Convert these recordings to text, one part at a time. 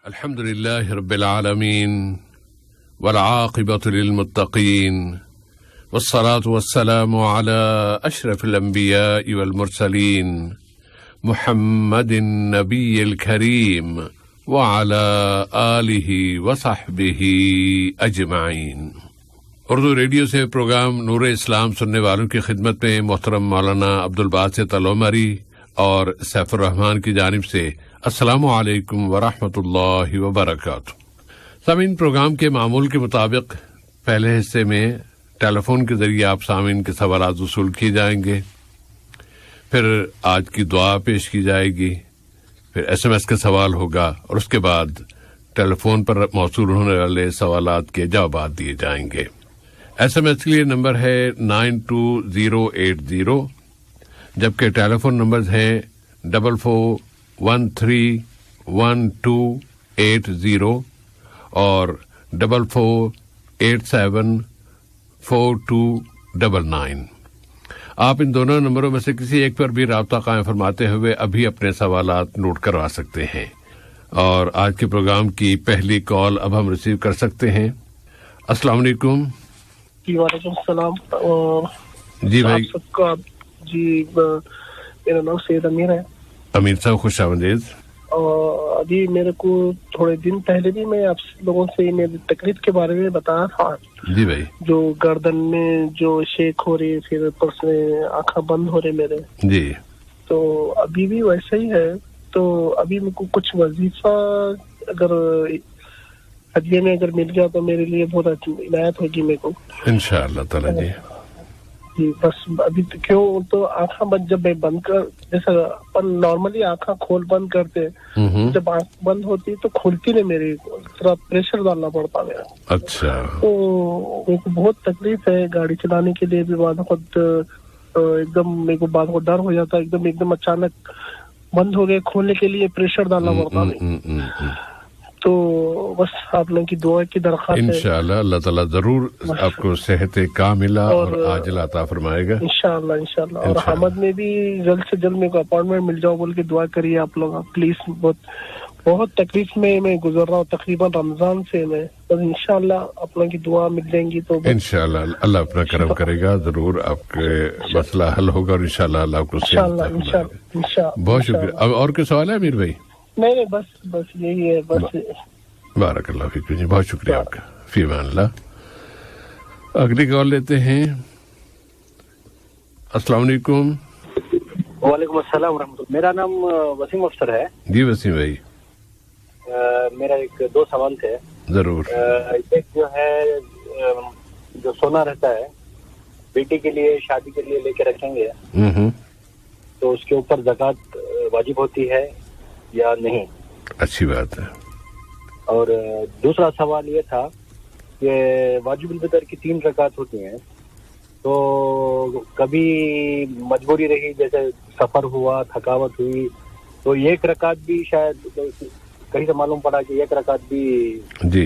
الحمد لله رب العالمين والعاقبة للمتقين والصلاة والسلام على أشرف الأنبياء والمرسلين محمد النبي الكريم وعلى آله وصحبه أجمعين۔ اردو ریڈیو سے پروگرام نور اسلام سننے والوں کی خدمت میں محترم مولانا عبدالباسط العمری اور سیف الرحمان کی جانب سے السلام علیکم ورحمۃ اللہ وبرکاتہ۔ سامعین، پروگرام کے معمول کے مطابق پہلے حصے میں ٹیلی فون کے ذریعے آپ سامعین کے سوالات وصول کیے جائیں گے، پھر آج کی دعا پیش کی جائے گی، پھر ایس ایم ایس کا سوال ہوگا اور اس کے بعد ٹیلی فون پر موصول ہونے والے سوالات کے جوابات دیے جائیں گے۔ ایس ایم ایس کے لیے نمبر ہے 92080، جبکہ ٹیلی فون نمبرز ہیں 44131280 اور 44874299۔ آپ ان دونوں نمبروں میں سے کسی ایک پر بھی رابطہ قائم فرماتے ہوئے ابھی اپنے سوالات نوٹ کروا سکتے ہیں۔ اور آج کے پروگرام کی پہلی کال اب ہم ریسیو کر سکتے ہیں۔ السلام علیکم۔ جی وعلیکم السلام۔ جی بھائی، جی میرا نام سید امیر ہے۔ امیر صاحب خوش آمدید۔ ابھی میرے کو تھوڑے دن پہلے بھی میں آپ لوگوں سے میری تکلیف کے بارے میں بتایا تھا۔ جی بھائی، جو گردن میں جو شیک ہو رہی، پھر اوپر سے آنکھیں بند ہو رہے میرے۔ جی، تو ابھی بھی ویسا ہی ہے۔ تو ابھی میرے کو کچھ وظیفہ اگر ہدیے میں اگر مل گیا تو میرے لیے بہت عنایت ہوگی میرے کو انشاءاللہ تعالی۔ جی جی، بس ابھی کیوں تو آنکھیں بند جب میں بند کر، جیسا اپن نارملی آنکھیں کھول بند کرتے، جب آنکھ بند ہوتی تو کھلتی نہیں میری، تھوڑا پریشر ڈالنا پڑتا میرا۔ اچھا، تو میرے کو بہت تکلیف ہے گاڑی چلانے کے لیے بھی۔ بعد خود ایک دم میرے کو بعد خود ڈر ہو جاتا ہے، ایک دم اچانک بند ہو گئے، کھولنے کے لیے پریشر ڈالنا پڑتا ہے۔ تو بس آپ لوگوں کی دعا کی درخواست ہے۔ انشاءاللہ اللہ تعالیٰ ضرور آپ کو صحت کاملہ اور عاجلہ عطا فرمائے گا انشاءاللہ انشاءاللہ۔ اور حمد میں بھی جلد سے جلد میرے کو اپائنٹمنٹ مل جاؤ بول کے دعا کریے آپ لوگ پلیز۔ بہت تکلیف میں گزر رہا ہوں تقریباً رمضان سے میں، بس انشاءاللہ آپ لوگوں کی دعا مل جائیں گی تو انشاءاللہ اللہ اپنا کرم کرے گا، ضرور آپ کے مسئلہ حل ہوگا اور انشاءاللہ اللہ آپ کو صحت عطا فرمائے گا۔ بہت شکریہ۔ اب اور کوئی سوال ہے امیر بھائی؟ نہیں، بس یہی ہے بس۔ بارک اللہ فیکم جی، بہت شکریہ آپ کا، فی امان اللہ۔ اگلی کال لیتے ہیں۔ السلام علیکم۔ وعلیکم السلام ورحمۃ اللہ۔ میرا نام وسیم افسر ہے۔ جی وسیم بھائی، میرا ایک دو سوال تھے۔ ضرور۔ ایک جو ہے جو سونا رہتا ہے بیٹی کے لیے شادی کے لیے لے کے رکھیں گے تو اس کے اوپر زکوٰۃ واجب ہوتی ہے یا نہیں؟ اچھی بات ہے۔ اور دوسرا سوال یہ تھا کہ واجب الفطر کی 3 رکعت ہوتی ہیں، تو کبھی مجبوری رہی، جیسے سفر ہوا، تھکاوٹ ہوئی، تو 1 رکعت بھی شاید کہیں سے معلوم پڑا کہ 1 رکعت بھی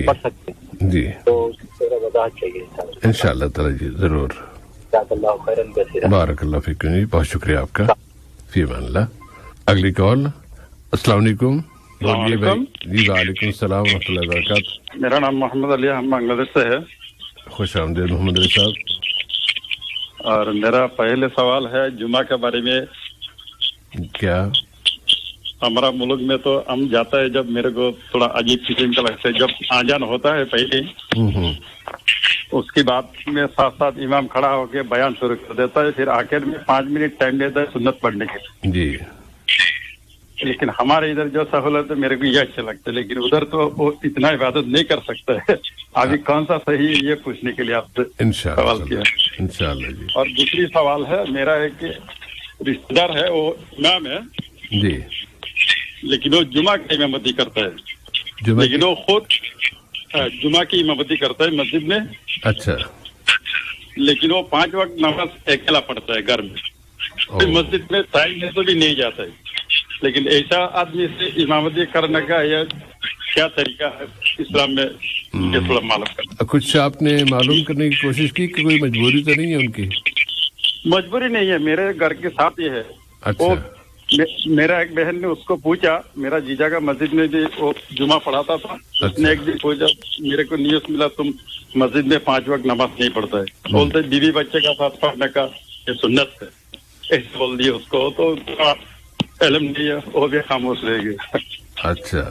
پڑھ سکتے ہیں۔ جی، تو اس کی وضاحت چاہیے انشاءاللہ تعالی۔ جی ضرور، جزاک اللہ خیرا کثیرا۔ بارک اللہ فیکم جی، بہت شکریہ آپ کا، فی امان اللہ۔ اگلی کال۔ السلام علیکم۔ بولیے بھائی۔ جی وعلیکم السلام ورحمۃ اللہ وبرکاتہ۔ میرا نام محمد علی، ہم بنگلہ دیش سے ہے۔ خوش آمدید محمد علی صاحب۔ اور میرا پہلے سوال ہے جمعہ کے بارے میں۔ کیا ہمارا ملک میں تو ہم جاتا ہے جب میرے کو تھوڑا عجیب قسم کا لگتا ہے، جب آجان ہوتا ہے پہلے اس کی بات میں ساتھ ساتھ امام کھڑا ہو کے بیان شروع کر دیتا ہے، پھر آخر میں 5 منٹ ٹائم دیتا ہے سنت پڑھنے کے۔ جی، لیکن ہمارے ادھر جو سہولت ہے میرے کو یہ اچھا لگتا ہے، لیکن ادھر تو وہ اتنا عبادت نہیں کر سکتا ہے۔ ابھی کون سا صحیح ہے یہ پوچھنے کے لیے آپ سے سوال کیا انشاءاللہ جی۔ اور دوسری سوال ہے میرا ہے کہ رشتے دار ہے، وہ امام ہے جی، لیکن وہ جمعہ کی امامتی کرتا ہے، لیکن وہ خود جمعہ کی امامتی کرتا ہے مسجد میں۔ اچھا، لیکن وہ 5 وقت نماز اکیلا پڑھتا ہے گھر میں، مسجد میں ٹائم میں تو بھی نہیں جاتا ہے۔ لیکن ایسا آدمی سے امامتی کرنے کا یہ کیا طریقہ ہے اسلام میں، یہ تھوڑا معلوم کرنا۔ کچھ آپ نے معلوم کرنے کی کوشش کی کہ کوئی مجبوری تو نہیں ہے ان کی؟ مجبوری نہیں ہے، میرے گھر کے ساتھ یہ ہے، وہ میرا ایک بہن نے اس کو پوچھا, میرا جیجا کا مسجد میں بھی وہ جمعہ پڑھاتا تھا, اس نے ایک دن پوچھا, میرے کو نیوز ملا تم مسجد میں 5 وقت نماز نہیں پڑھتا ہے, بولتے بیوی بچے کا ساتھ پڑھنے کا یہ سنت ہے, ایسے بول دیا اس کو, تو علم نہیں ہے, وہ بھی خاموش رہ گیا. اچھا,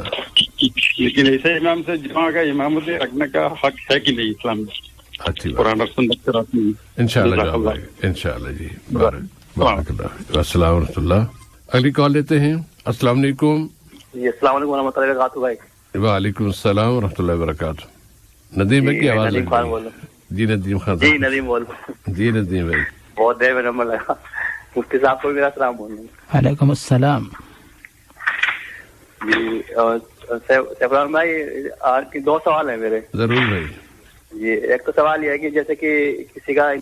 لیکن ایسے امام سے جمعہ کا امامتی رکھنے کا حق ہے کہ نہیں اسلام میں؟ اچھی قرآن اور سنت سے رات میں انشاءاللہ انشاءاللہ جی. بارک اللہ. السلام ورحمۃ اللہ. اگلی کال لیتے ہیں. السلام علیکم. جی السلام علیکم ورحمۃ اللہ وبرکاتہ بھائی. وعلیکم السلام ورحمۃ اللہ وبرکاتہ. ندیم بھائی کی آواز ندیم خان بول. جی ندیم خان. جی ندیم بول. جی ندیم بھائی بہت دیر میں نمبر لگا. مفتی صاحب کو میرا سلام بول. وعلیکم السلام. جی سیفران بھائی, آج کی 2 سوال ہیں میرے. ضرور بھائی. جی ایک تو سوال یہ ہے کہ جیسے کہ کسی کا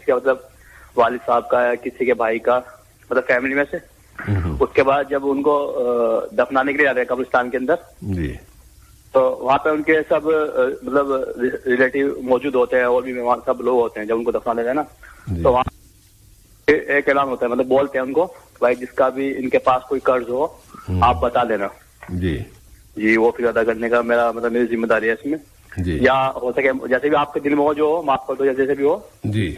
مطلب والد صاحب کا یا کسی کے بھائی کا مطلب فیملی میں سے, اس کے بعد جب ان کو دفنانے کے لیے جاتے ہیں قبرستان کے اندر, جی تو وہاں پہ ان کے سب مطلب ریلیٹیو موجود ہوتے ہیں اور بھی مہمان سب لوگ ہوتے ہیں. جب ان کو دفنا دیتے ہیں نا, تو وہاں ایک اعلان ہوتا ہے, مطلب بولتے ہیں ان کو بھائی جس کا بھی ان کے پاس کوئی قرض ہو آپ بتا دینا. جی جی وہ پھر ادا کرنے کا میرا مطلب میری ذمہ داری ہے اس میں. جی یا ہو سکے جیسے بھی آپ کے دل میں ہو جو ہو معاف کر دو, جیسے بھی ہو. جی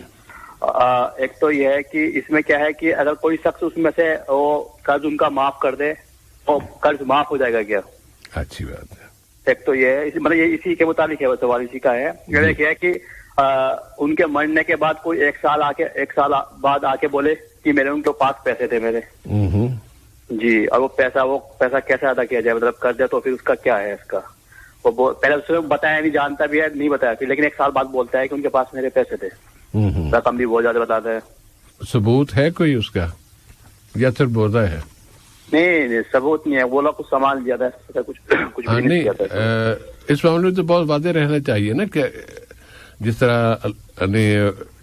ایک تو یہ ہے کہ اس میں کیا ہے کہ اگر کوئی شخص اس میں سے وہ قرض ان کا معاف کر دے تو قرض معاف ہو جائے گا کیا؟ اچھی بات ہے. ایک تو یہ ہے, مطلب یہ اسی کے متعلق ہے, سوال اسی کا ہے. ایک ہے کہ ان کے مرنے کے بعد کوئی 1 سال بعد آ کے بولے کہ میرے ان کے پاس پیسے تھے میرے. جی, اور وہ پیسہ کیسے ادا کیا جائے, مطلب کر دے تو پھر اس کا کیا ہے اس کا؟ وہ پہلے اس نے بتایا نہیں, جانتا بھی ہے نہیں بتایا پھر, لیکن 1 سال بعد بولتا ہے کہ ان کے پاس میرے پیسے تھے. رقم بھی بہت زیادہ بتاتا ہے. ثبوت ہے کوئی اس کا یا صرف بولا ہے؟ نہیں ثبوت نہیں ہے, وہ لوگ کچھ سامان لیا تھا, کچھ نہیں کیا تھا. اس معاملے میں تو بہت واضح رہنا چاہیے نا, کہ جس طرح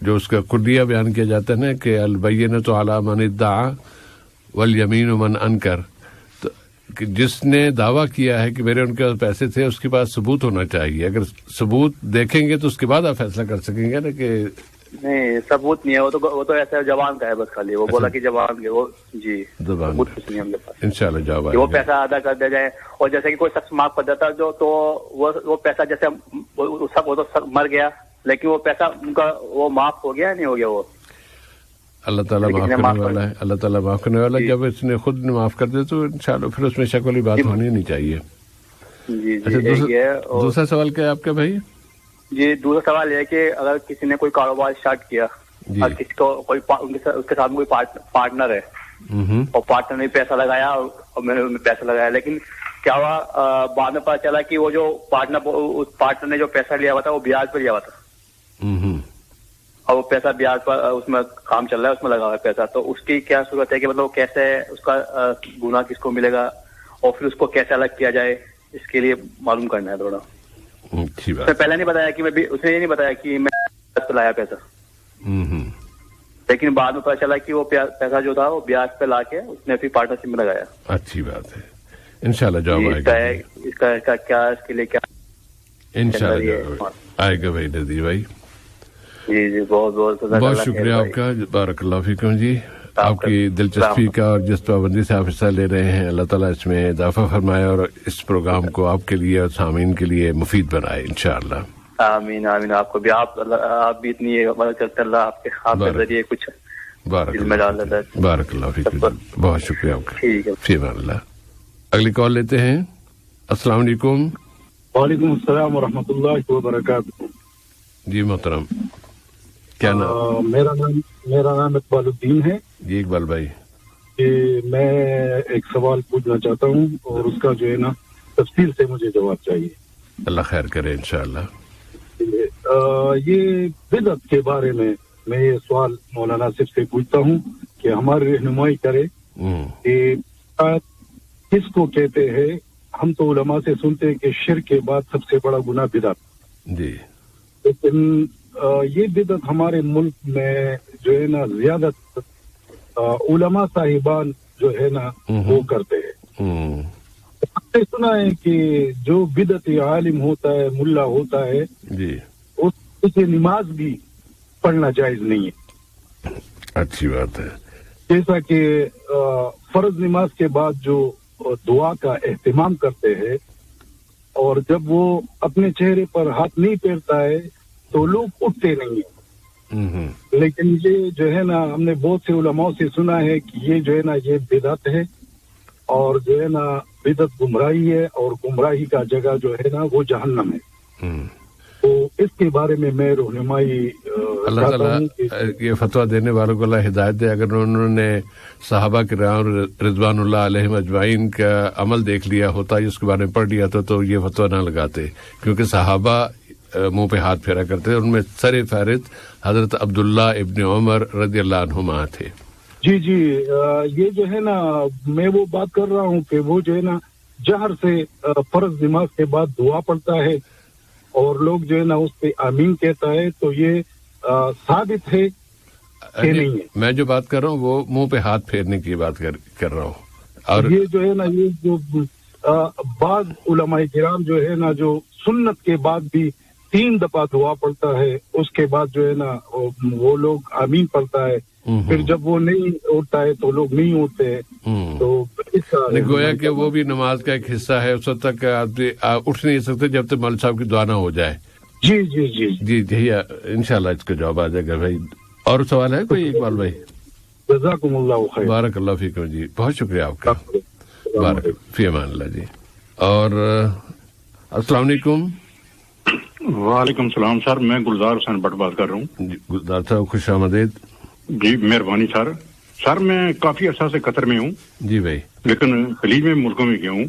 جو اس کا کلیہ بیان کیا جاتا ہے نا کہ البینۃ علی من ادعا والیمین من انکر, کہ جس نے دعویٰ کیا ہے کہ میرے ان کے پاس پیسے تھے اس کے پاس ثبوت ہونا چاہیے. اگر ثبوت دیکھیں گے تو اس کے بعد آپ فیصلہ کر سکیں گے نا کہ نہیں ثبوت نہیں ہے. وہ تو ایسا جوان کا ہے بس, خالی وہ بولا کہ جوان کے وہ. جی زبان انشاءاللہ جواب وہ پیسہ ادا کر دیا جائے. اور جیسے کہ کوئی شخص معاف کر دیتا جو, تو وہ پیسہ جیسے وہ تو مر گیا, لیکن وہ پیسہ ان کا وہ معاف ہو گیا نہیں ہو گیا, وہ اللہ تعالیٰ معاف کرنے والا ہے. اللہ تعالیٰ معاف کرنے والا ہے. جب اس نے خود معاف کر دے تو انشاءاللہ پھر اس میں شک والی بات ہونی نہیں چاہیے. اچھا, دوسرا سوال کیا ہے آپ کا بھائی؟ جی دوسرا سوال یہ ہے کہ اگر کسی نے کوئی کاروبار اسٹارٹ کیا اور کسی کو کوئی اس کے ساتھ کوئی پارٹنر ہے, اور پارٹنر نے پیسہ لگایا اور میں نے پیسہ لگایا, لیکن کیا ہوا بعد میں پتا چلا کہ وہ جو پارٹنر نے جو پیسہ لیا ہوا تھا وہ بیاج پہ لیا ہوا تھا, اور وہ پیسہ بیاج پر اس میں کام چل رہا ہے, اس میں لگا ہوا ہے پیسہ. تو اس کی کیا صورت ہے کہ مطلب کیسے اس کا گناہ کس کو ملے گا, اور پھر اس کو کیسے الگ کیا جائے, اس کے لیے معلوم کرنا ہے تھوڑا. اس نے پہلے نہیں بتایا کہ اس نے یہ نہیں بتایا کہ میں لایا پیسہ, لیکن بعد میں پتا چلا کہ وہ پیسہ جو تھا وہ بیاج پہ لا کے اس نے پھر پارٹنرشپ میں لگایا. اچھی بات ہے, انشاءاللہ جواب آئے گا. اس کا کیا اس کے لیے کیا انشاءاللہ آئے گا بھائی ندی بھائی. جی بہت شکریہ آپ کا, بارک اللہ فیکم جی. آپ کی دلچسپی کا اور جس پابندی سے آپ حصہ لے رہے ہیں, اللہ تعالیٰ اس میں اضافہ فرمائے اور اس پروگرام کو آپ کے لیے اور سامعین کے لیے مفید بنائے انشاءاللہ. آمین آمین. آپ کو بھی آپ بھی اتنی مدد کرتے, اللہ آپ کے ذریعے کچھ بارک اللہ فیکم. بہت شکریہ آپ کا. فی امان اللہ. اگلی کال لیتے ہیں. السلام علیکم. وعلیکم السلام ورحمۃ اللہ وبرکاتہ. جی محترم, کیا نام؟ میرا نام اقبال الدین ہے. جی اقبال بھائی, کہ میں ایک سوال پوچھنا چاہتا ہوں اور اس کا جو ہے نا تفصیل سے مجھے جواب چاہیے. اللہ خیر کرے انشاءاللہ. یہ بدعت کے بارے میں یہ سوال مولانا صرف سے پوچھتا ہوں کہ ہماری رہنمائی کرے کہ کس کو کہتے ہیں. ہم تو علماء سے سنتے ہیں کہ شرک کے بعد سب سے بڑا گناہ بدعت. جی, لیکن یہ بدعت ہمارے ملک میں جو ہے نا زیادہ علماء صاحبان جو ہے نا وہ کرتے ہیں. ہم نے سنا ہے کہ جو بدعت عالم ہوتا ہے, ملا ہوتا ہے, جی اسے نماز بھی پڑھنا جائز نہیں ہے. اچھی بات ہے. جیسا کہ فرض نماز کے بعد جو دعا کا اہتمام کرتے ہیں اور جب وہ اپنے چہرے پر ہاتھ نہیں پھیرتا ہے تو لوگ اٹھتے نہیں ہیں. لیکن یہ جو ہے نا ہم نے بہت سے علماء سے سنا ہے کہ یہ جو ہے نا یہ بدعت ہے اور جو ہے نا بدعت گمراہی ہے اور گمراہی کا جگہ جو ہے نا وہ جہنم ہے. تو اس کے بارے میں رہنمائی اللہ تعالیٰ یہ فتویٰ دینے والوں کو اللہ ہدایت دے. اگر انہوں نے صحابہ کرام رضوان اللہ علیہم اجمعین کا عمل دیکھ لیا ہوتا یا اس کے بارے میں پڑھ لیا تو یہ فتویٰ نہ لگاتے, کیونکہ صحابہ منہ پہ ہاتھ پھیرا کرتے. ان میں سر فہرست حضرت عبداللہ ابن عمر رضی اللہ عنہما تھے. جی یہ جو ہے نا میں وہ بات کر رہا ہوں کہ وہ جو ہے نا جہر سے فرض نماز کے بعد دعا پڑھتا ہے اور لوگ جو ہے نا اس پہ آمین کہتا ہے, تو یہ ثابت ہے کہ نہیں ہے. میں جو بات کر رہا ہوں وہ منہ پہ ہاتھ پھیرنے کی بات کر رہا ہوں. اور یہ جو ہے نا یہ جو بعض علماء کرام جو ہے نا جو سنت کے بعد بھی 3 دفعہ دعا پڑتا ہے, اس کے بعد جو ہے نا وہ لوگ آمین پڑھتا ہے, پھر جب وہ نہیں اٹھتا ہے تو لوگ نہیں اٹھتے ہیں. تو گویا کہ وہ بھی نماز کا ایک حصہ ہے. اس وقت تک آپ اٹھ نہیں سکتے جب تک مولوی صاحب کی دعا نہ ہو جائے. جی انشاءاللہ اس کا جواب آ جائے گا بھائی. اور سوال ہے کوئی اقبال بھائی؟ جزاکم اللہ خیر. بارک اللہ فیکم جی, بہت شکریہ آپ کا. بارک فی امان اللہ جی. اور السلام علیکم. وعلیکم السلام سر, میں گلزار حسین بٹ بات کر رہا ہوں. جی گلزار صاحب خوش آمدید. جی مہربانی سر میں کافی عرصہ سے قطر میں ہوں. جی بھائی. لیکن خلیج میں ملکوں میں گیا ہوں.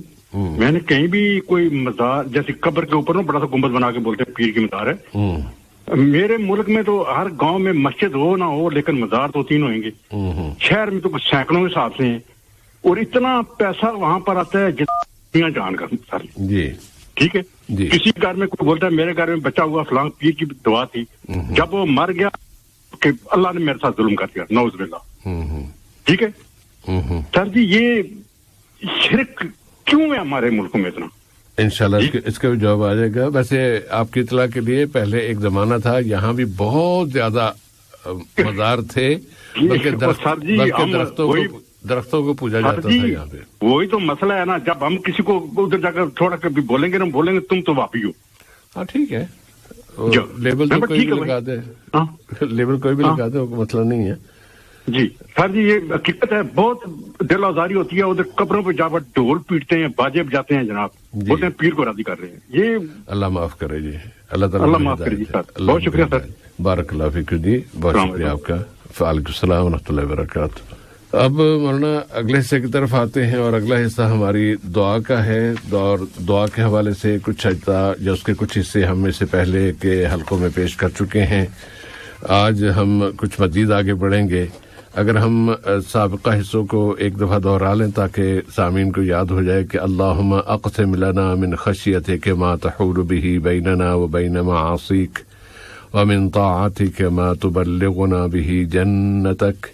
میں نے کہیں بھی کوئی مزار جیسے قبر کے اوپر نا بڑا سا گنبد بنا کے بولتے ہیں پیر کی مزار ہے. میرے ملک میں تو ہر گاؤں میں مسجد ہو نہ ہو لیکن مزار تو 3 ہوئیں گے. شہر میں تو سینکڑوں کے حساب سے ہیں اور اتنا پیسہ وہاں پر آتا ہے جتنا جان کا سر. جی ٹھیک ہے. کسی گھر میں کوئی بولتا ہے میرے گھر میں بچہ ہوا فلاں پیر کی دعا تھی, جب وہ مر گیا کہ اللہ نے میرے ساتھ ظلم کر دیا, نعوذ باللہ. ٹھیک ہے سر جی, یہ شرک کیوں ہے ہمارے ملکوں میں اتنا؟ انشاءاللہ اس کا بھی جواب آ جائے گا. ویسے آپ کی اطلاع کے لیے پہلے ایک زمانہ تھا یہاں بھی بہت زیادہ مزار تھے, درختوں کو پوجا جاتا تھا یہاں پہ. وہی تو مسئلہ ہے نا, جب ہم کسی کو ادھر جا کر تھوڑا کبھی بولیں گے تم تو واپی ہو. ہاں ٹھیک ہے, لیبل تو کوئی بھی لگا دے, لیبل کوئی بھی لگا دے, مسئلہ نہیں ہے. جی سر جی, یہ حقیقت ہے. بہت دل آزاری ہوتی ہے, ادھر قبروں پہ جا کر ڈھول پیٹتے ہیں, باجے بجاتے ہیں جناب, بولتے ہیں پیر کو راضی کر رہے ہیں. یہ اللہ معاف کرے جی, اللہ تعالیٰ معاف کرے جی سر. بہت شکریہ سر. بارک اللہ فیک جی, بہت شکریہ آپ کا. وعلیکم السلام ورحمۃ اللہ وبرکاتہ. اب مولانا اگلے حصے کی طرف آتے ہیں اور اگلا حصہ ہماری دعا کا ہے. اور دعا کے حوالے سے کچھ اجزاء یا اس کے کچھ حصے ہم اس سے پہلے کے حلقوں میں پیش کر چکے ہیں. آج ہم کچھ مزید آگے بڑھیں گے. اگر ہم سابقہ حصوں کو ایک دفعہ دہرا لیں تاکہ سامعین کو یاد ہو جائے کہ اللہم اقسم لنا من خشیتک ما تحول به بیننا وبین معاصیک ومن طاعتک ما تبلغنا به جنتک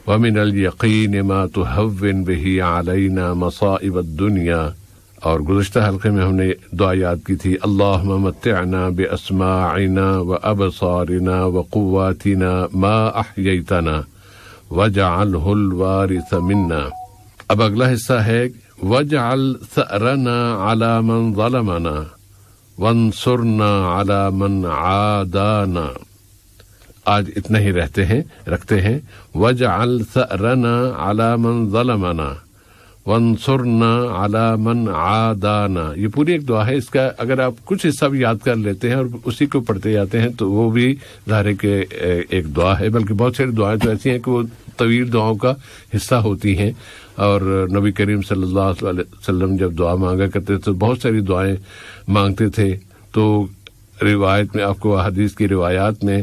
ومن الیقین ما تهون به علینا مصائب الدنیا. اور گزشتہ حلقے میں ہم نے دعا یاد کی تھی, اللہم متعنا باسماعنا وابصارنا وقواتنا ما احییتنا وَجَعَلْهُ الْوَارِثَ مِنَّا. اب اگلا حصہ ہے وَجَعَلْ ثَأْرَنَا عَلَى مَنْ ظَلَمَنَا وَانْصُرْنَا عَلَى مَنْ عَادَانَا. آج اتنا ہی رکھتے ہیں. وَجَعَلْ ثَأْرَنَا عَلَى مَنْ ظَلَمَنَا وَانْصُرْنَا عَلَى مَنْ عَادَانَا. یہ پوری ایک دعا ہے. اس کا اگر آپ کچھ حصہ بھی یاد کر لیتے ہیں اور اسی کو پڑھتے جاتے ہیں تو وہ بھی ظاہر کہ ایک دعا ہے. بلکہ بہت ساری دعائیں تو ایسی ہیں کہ وہ طویل دعاؤں کا حصہ ہوتی ہیں. اور نبی کریم صلی اللہ علیہ وسلم جب دعا مانگا کرتے تو بہت ساری دعائیں مانگتے تھے. تو روایت میں آپ کو حدیث کی روایات میں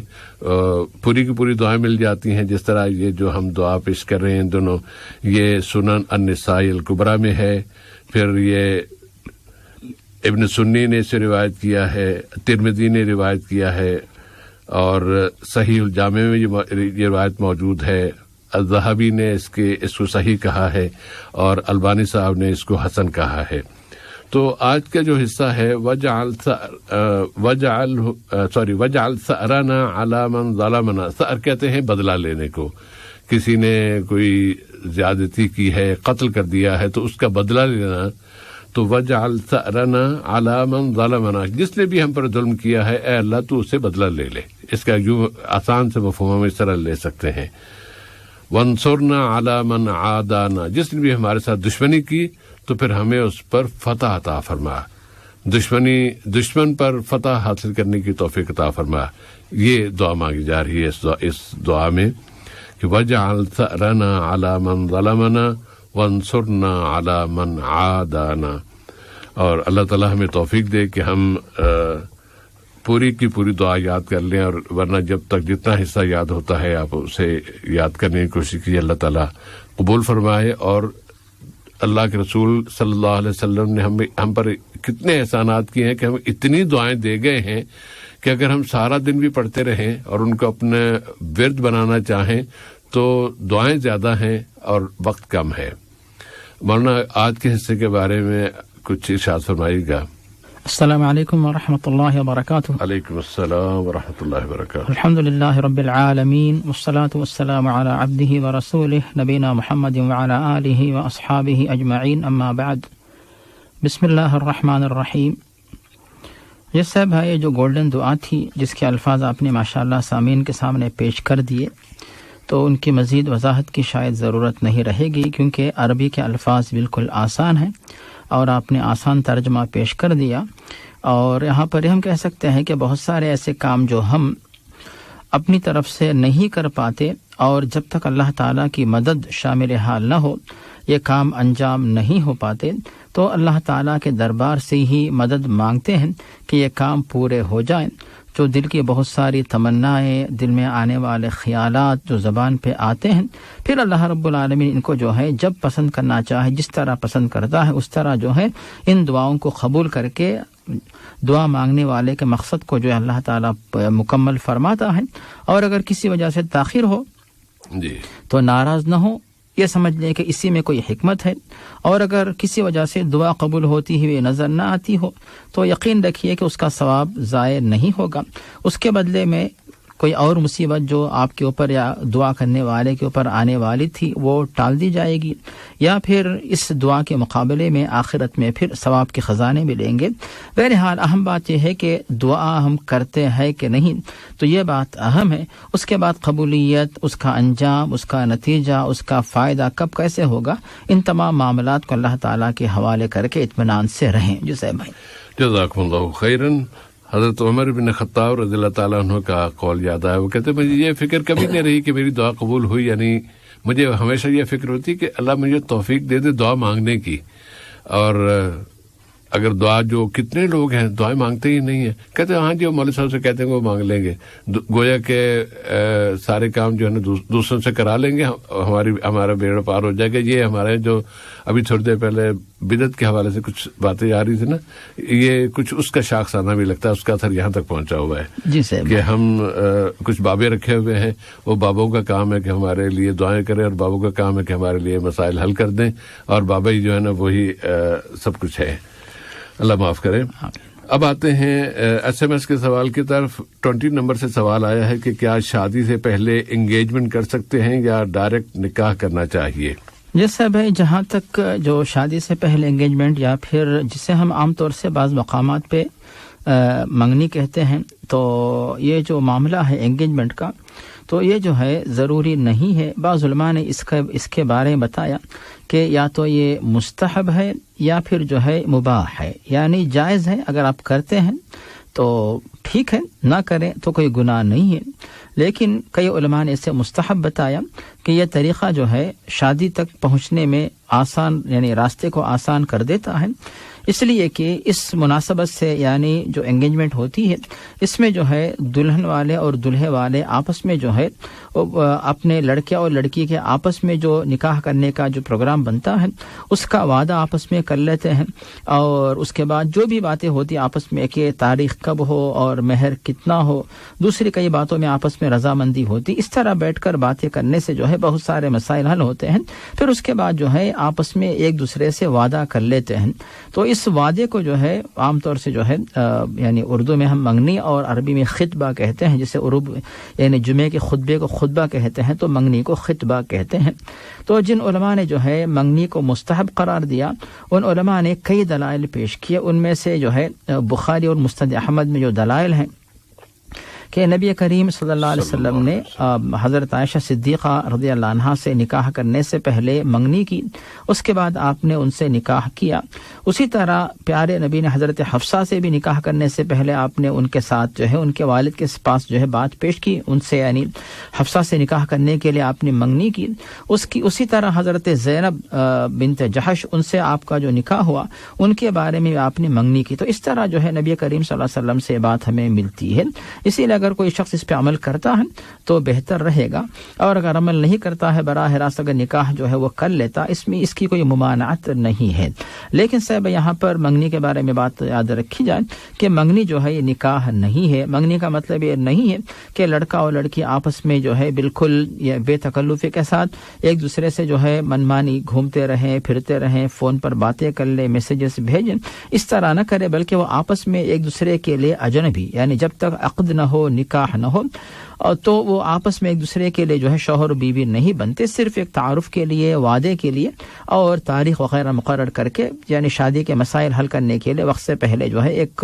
پوری کی پوری دعائیں مل جاتی ہیں. جس طرح یہ جو ہم دعا پیش کر رہے ہیں دونوں, یہ سنن النساء الکبریٰ میں ہے. پھر یہ ابن سنی نے اسے روایت کیا ہے, ترمذی نے روایت کیا ہے, اور صحیح الجامع میں یہ روایت موجود ہے. الذہبی نے اس کو صحیح کہا ہے اور البانی صاحب نے اس کو حسن کہا ہے. تو آج کا جو حصہ ہے وجعل ثأرنا علی من ظلمنا. ثأر کہتے ہیں بدلہ لینے کو, کسی نے کوئی زیادتی کی ہے، قتل کر دیا ہے، تو اس کا بدلہ لینا، تو وجعل ثأرنا علی من ظلمنا، جس نے بھی ہم پر ظلم کیا ہے اے اللہ تو اسے بدلہ لے لے. اس کا جو آسان سے مفہوم ہم اس طرح لے سکتے ہیں. وانصرنا علی من عادانا، جس نے بھی ہمارے ساتھ دشمنی کی تو پھر ہمیں اس پر فتح عطا فرما، دشمن پر فتح حاصل کرنے کی توفیق عطا فرما. یہ دعا مانگی جا رہی ہے اس دعا میں کہ وجعل ثأرنا علی من ظلمنا وانصرنا علی من عادانا. اور اللہ تعالیٰ ہمیں توفیق دے کہ ہم پوری کی پوری دعا یاد کر لیں، اور ورنہ جب تک جتنا حصہ یاد ہوتا ہے آپ اسے یاد کرنے کی کوشش کیجیے. اللہ تعالیٰ قبول فرمائے. اور اللہ کے رسول صلی اللہ علیہ وسلم نے ہم پر کتنے احسانات کیے ہیں کہ ہم اتنی دعائیں دے گئے ہیں کہ اگر ہم سارا دن بھی پڑھتے رہیں اور ان کو اپنے ورد بنانا چاہیں تو دعائیں زیادہ ہیں اور وقت کم ہے. مولانا آج کے حصے کے بارے میں کچھ ارشاد فرمائیے گا. السلام علیکم ورحمۃ اللہ وبرکاتہ. علیکم السلام ورحمۃ اللہ وبرکاتہ. الحمد للہ رب العالمین والصلاة والسلام علی عبدہ ورسولہ نبینا محمد وعلی آلہ واصحابہ اجمعین، اما بعد. بسم اللہ الرحمن الرحیم. یہ صاحب ہے جو گولڈن دعا تھی جس کے الفاظ آپ نے ماشاءاللہ سامعین کے سامنے پیش کر دیے، تو ان کی مزید وضاحت کی شاید ضرورت نہیں رہے گی، کیونکہ عربی کے الفاظ بالکل آسان ہیں اور آپ نے آسان ترجمہ پیش کر دیا. اور یہاں پر ہم کہہ سکتے ہیں کہ بہت سارے ایسے کام جو ہم اپنی طرف سے نہیں کر پاتے، اور جب تک اللہ تعالیٰ کی مدد شامل حال نہ ہو یہ کام انجام نہیں ہو پاتے، تو اللہ تعالیٰ کے دربار سے ہی مدد مانگتے ہیں کہ یہ کام پورے ہو جائیں. جو دل کی بہت ساری تمنائیں، دل میں آنے والے خیالات جو زبان پہ آتے ہیں، پھر اللہ رب العالمین ان کو جو ہے جب پسند کرنا چاہے، جس طرح پسند کرتا ہے اس طرح جو ہے ان دعاؤں کو قبول کر کے دعا مانگنے والے کے مقصد کو جو ہے اللہ تعالیٰ مکمل فرماتا ہے. اور اگر کسی وجہ سے تاخیر ہو تو ناراض نہ ہو، یہ سمجھ لیں کہ اسی میں کوئی حکمت ہے. اور اگر کسی وجہ سے دعا قبول ہوتی ہوئی نظر نہ آتی ہو تو یقین رکھیے کہ اس کا ثواب ضائع نہیں ہوگا. اس کے بدلے میں کوئی اور مصیبت جو آپ کے اوپر یا دعا کرنے والے کے اوپر آنے والی تھی وہ ٹال دی جائے گی، یا پھر اس دعا کے مقابلے میں آخرت میں پھر ثواب کے خزانے ملیں گے. بہرحال اہم بات یہ ہے کہ دعا ہم کرتے ہیں کہ نہیں، تو یہ بات اہم ہے. اس کے بعد قبولیت، اس کا انجام، اس کا نتیجہ، اس کا فائدہ کب کیسے ہوگا، ان تمام معاملات کو اللہ تعالیٰ کے حوالے کر کے اطمینان سے رہیں. جی صاحب بھائی. جزاکم اللہ خیراً. حضرت عمر بن خطاب رضی اللہ تعالیٰ عنہ کا قول یاد آیا. وہ کہتے مجھے یہ فکر کبھی نہیں رہی کہ میری دعا قبول ہوئی، یعنی مجھے ہمیشہ یہ فکر ہوتی کہ اللہ مجھے توفیق دے دے دعا مانگنے کی. اور اگر دعا جو کتنے لوگ ہیں دعائیں مانگتے ہی نہیں ہیں، کہتے ہیں ہاں جی وہ مولوی صاحب سے کہتے ہیں وہ مانگ لیں گے، گویا کہ سارے کام جو ہے نا دوسروں سے کرا لیں گے، ہمارا بیڑا پار ہو جائے گا. یہ ہمارے جو ابھی تھوڑی دیر پہلے بدعت کے حوالے سے کچھ باتیں آ رہی تھی نا، یہ کچھ اس کا شاخسانہ بھی لگتا ہے، اس کا اثر یہاں تک پہنچا ہوا ہے. جی صاحب. کہ ہم کچھ بابے رکھے ہوئے ہیں، وہ بابوں کا کام ہے کہ ہمارے لیے دعائیں کریں، اور بابوں کا کام ہے کہ ہمارے لیے مسائل حل کر دیں، اور بابا ہی جو ہے نا وہی سب کچھ ہے. اللہ معاف کرے. اب آتے ہیں ایس ایم ایس کے سوال کی طرف. 20 نمبر سے سوال آیا ہے کہ کیا شادی سے پہلے انگیجمنٹ کر سکتے ہیں یا ڈائریکٹ نکاح کرنا چاہیے؟ جیسے بھائی جہاں تک جو شادی سے پہلے انگیجمنٹ، یا پھر جسے ہم عام طور سے بعض مقامات پہ منگنی کہتے ہیں، تو یہ جو معاملہ ہے انگیجمنٹ کا، تو یہ جو ہے ضروری نہیں ہے. بعض علماء نے اس کے بارے میں بتایا کہ یا تو یہ مستحب ہے یا پھر جو ہے مباح ہے، یعنی جائز ہے. اگر آپ کرتے ہیں تو ٹھیک ہے، نہ کریں تو کوئی گناہ نہیں ہے. لیکن کئی علماء نے اسے مستحب بتایا کہ یہ طریقہ جو ہے شادی تک پہنچنے میں آسان، یعنی راستے کو آسان کر دیتا ہے. اس لیے کہ اس مناسبت سے، یعنی جو انگیجمنٹ ہوتی ہے، اس میں جو ہے دلہن والے اور دلہے والے آپس میں جو ہے اپنے لڑکے اور لڑکی کے آپس میں جو نکاح کرنے کا جو پروگرام بنتا ہے اس کا وعدہ آپس میں کر لیتے ہیں. اور اس کے بعد جو بھی باتیں ہوتی آپس میں کہ تاریخ کب ہو اور مہر کتنا ہو، دوسری کئی باتوں میں آپس میں رضامندی ہوتی. اس طرح بیٹھ کر باتیں کرنے سے جو ہے بہت سارے مسائل حل ہوتے ہیں. پھر اس کے بعد جو ہے آپس میں ایک دوسرے سے وعدہ کر لیتے ہیں. تو اس وعدے کو جو ہے عام طور سے جو ہے یعنی اردو میں ہم منگنی اور عربی میں خطبہ کہتے ہیں، جسے یعنی جمعے کے خطبے کو خطبہ کہتے ہیں تو منگنی کو خطبہ کہتے ہیں۔ تو جن علماء نے جو ہے منگنی کو مستحب قرار دیا، ان علماء نے کئی دلائل پیش کیے۔ ان میں سے جو ہے بخاری اور مسند احمد میں جو دلائل ہیں کہ نبی کریم صلی اللہ علیہ وسلم نے حضرت عائشہ صدیقہ رضی اللہ عنہا سے نکاح کرنے سے پہلے منگنی کی، اس کے بعد آپ نے ان سے نکاح کیا۔ اسی طرح پیارے نبی نے حضرت حفصہ سے بھی نکاح کرنے سے پہلے آپ نے ان کے ساتھ جو ہے ان کے والد کے پاس جو ہے بات پیش کی، ان سے یعنی حفصہ سے نکاح کرنے کے لیے آپ نے منگنی کی۔ اسی طرح حضرت زینب بنت جحش، ان سے آپ کا جو نکاح ہوا، ان کے بارے میں آپ نے منگنی کی۔ تو اس طرح جو ہے نبی کریم صلی اللہ علیہ وسلم سے بات ہمیں ملتی ہے۔ اسی لیے اگر کوئی شخص اس پہ عمل کرتا ہے تو بہتر رہے گا، اور اگر عمل نہیں کرتا ہے، براہ راست اگر نکاح جو ہے وہ کر لیتا، اس کی کوئی ممانعت نہیں ہے۔ لیکن صاحب یہاں پر منگنی کے بارے میں بات یاد رکھی جائے کہ منگنی جو ہے یہ نکاح نہیں ہے۔ منگنی کا مطلب یہ نہیں ہے کہ لڑکا اور لڑکی آپس میں جو ہے بالکل بے تکلفی کے ساتھ ایک دوسرے سے جو ہے منمانی گھومتے رہیں، پھرتے رہیں، فون پر باتیں کر لیں، میسیجز بھیجیں، اس طرح نہ کرے، بلکہ وہ آپس میں ایک دوسرے کے لیے اجنبی، یعنی جب تک عقد نہ ہو، نکاح نہ ہو، تو وہ آپس میں ایک دوسرے کے لیے جو ہے شوہر و بیوی نہیں بنتے، صرف ایک تعارف کے لیے، وعدے کے لیے اور تاریخ وغیرہ مقرر کر کے، یعنی شادی کے مسائل حل کرنے کے لیے وقت سے پہلے جو ہے ایک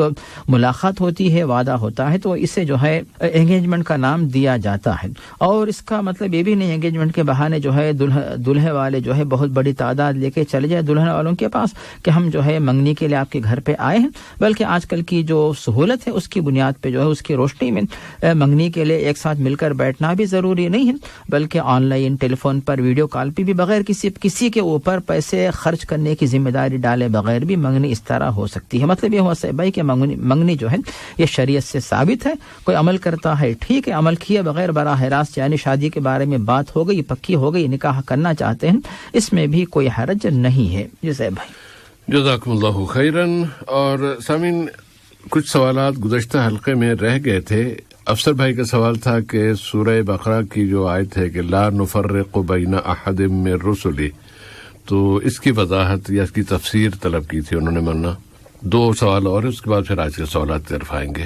ملاقات ہوتی ہے، وعدہ ہوتا ہے، تو اسے جو ہے انگیجمنٹ کا نام دیا جاتا ہے۔ اور اس کا مطلب یہ بھی نہیں انگیجمنٹ کے بہانے جو ہے دلہے والے جو ہے بہت بڑی تعداد لے کے چلے جائے دلہن والوں کے پاس کہ ہم جو ہے منگنی کے لیے آپ کے گھر پہ آئے ہیں، بلکہ آج کل کی جو سہولت ہے اس کی بنیاد پہ جو ہے اس کی روشنی میں منگنی کے لیے ایک ساتھ مل کر بیٹھنا بھی ضروری نہیں ہے، بلکہ آن لائن، ٹیلی فون پر، ویڈیو کال پہ بھی بغیر کسی کے اوپر پیسے خرچ کرنے کی ذمہ داری ڈالے بغیر بھی منگنی اس طرح ہو سکتی ہے۔ مطلب یہ ہوا صاحب کہ منگنی جو ہے یہ شریعت سے ثابت ہے، کوئی عمل کرتا ہے ٹھیک ہے، عمل کیے بغیر براہ راست یعنی شادی کے بارے میں بات ہو گئی، پکی ہو گئی، نکاح کرنا چاہتے ہیں، اس میں بھی کوئی حرج نہیں ہے۔ جی صاحب بھائی، جزاکم اللہ خیرن۔ اور سامعین، کچھ سوالات گزشتہ حلقے میں رہ گئے تھے۔ افسر بھائی کا سوال تھا کہ سورہ بقرہ کی جو آیت ہے کہ لا نفرق بین احد من رسلہ، تو اس کی وضاحت یا اس کی تفسیر طلب کی تھی انہوں نے مرنا۔ 2 سوال اور اس کے بعد پھر آج کے سوالات طرف آئیں گے۔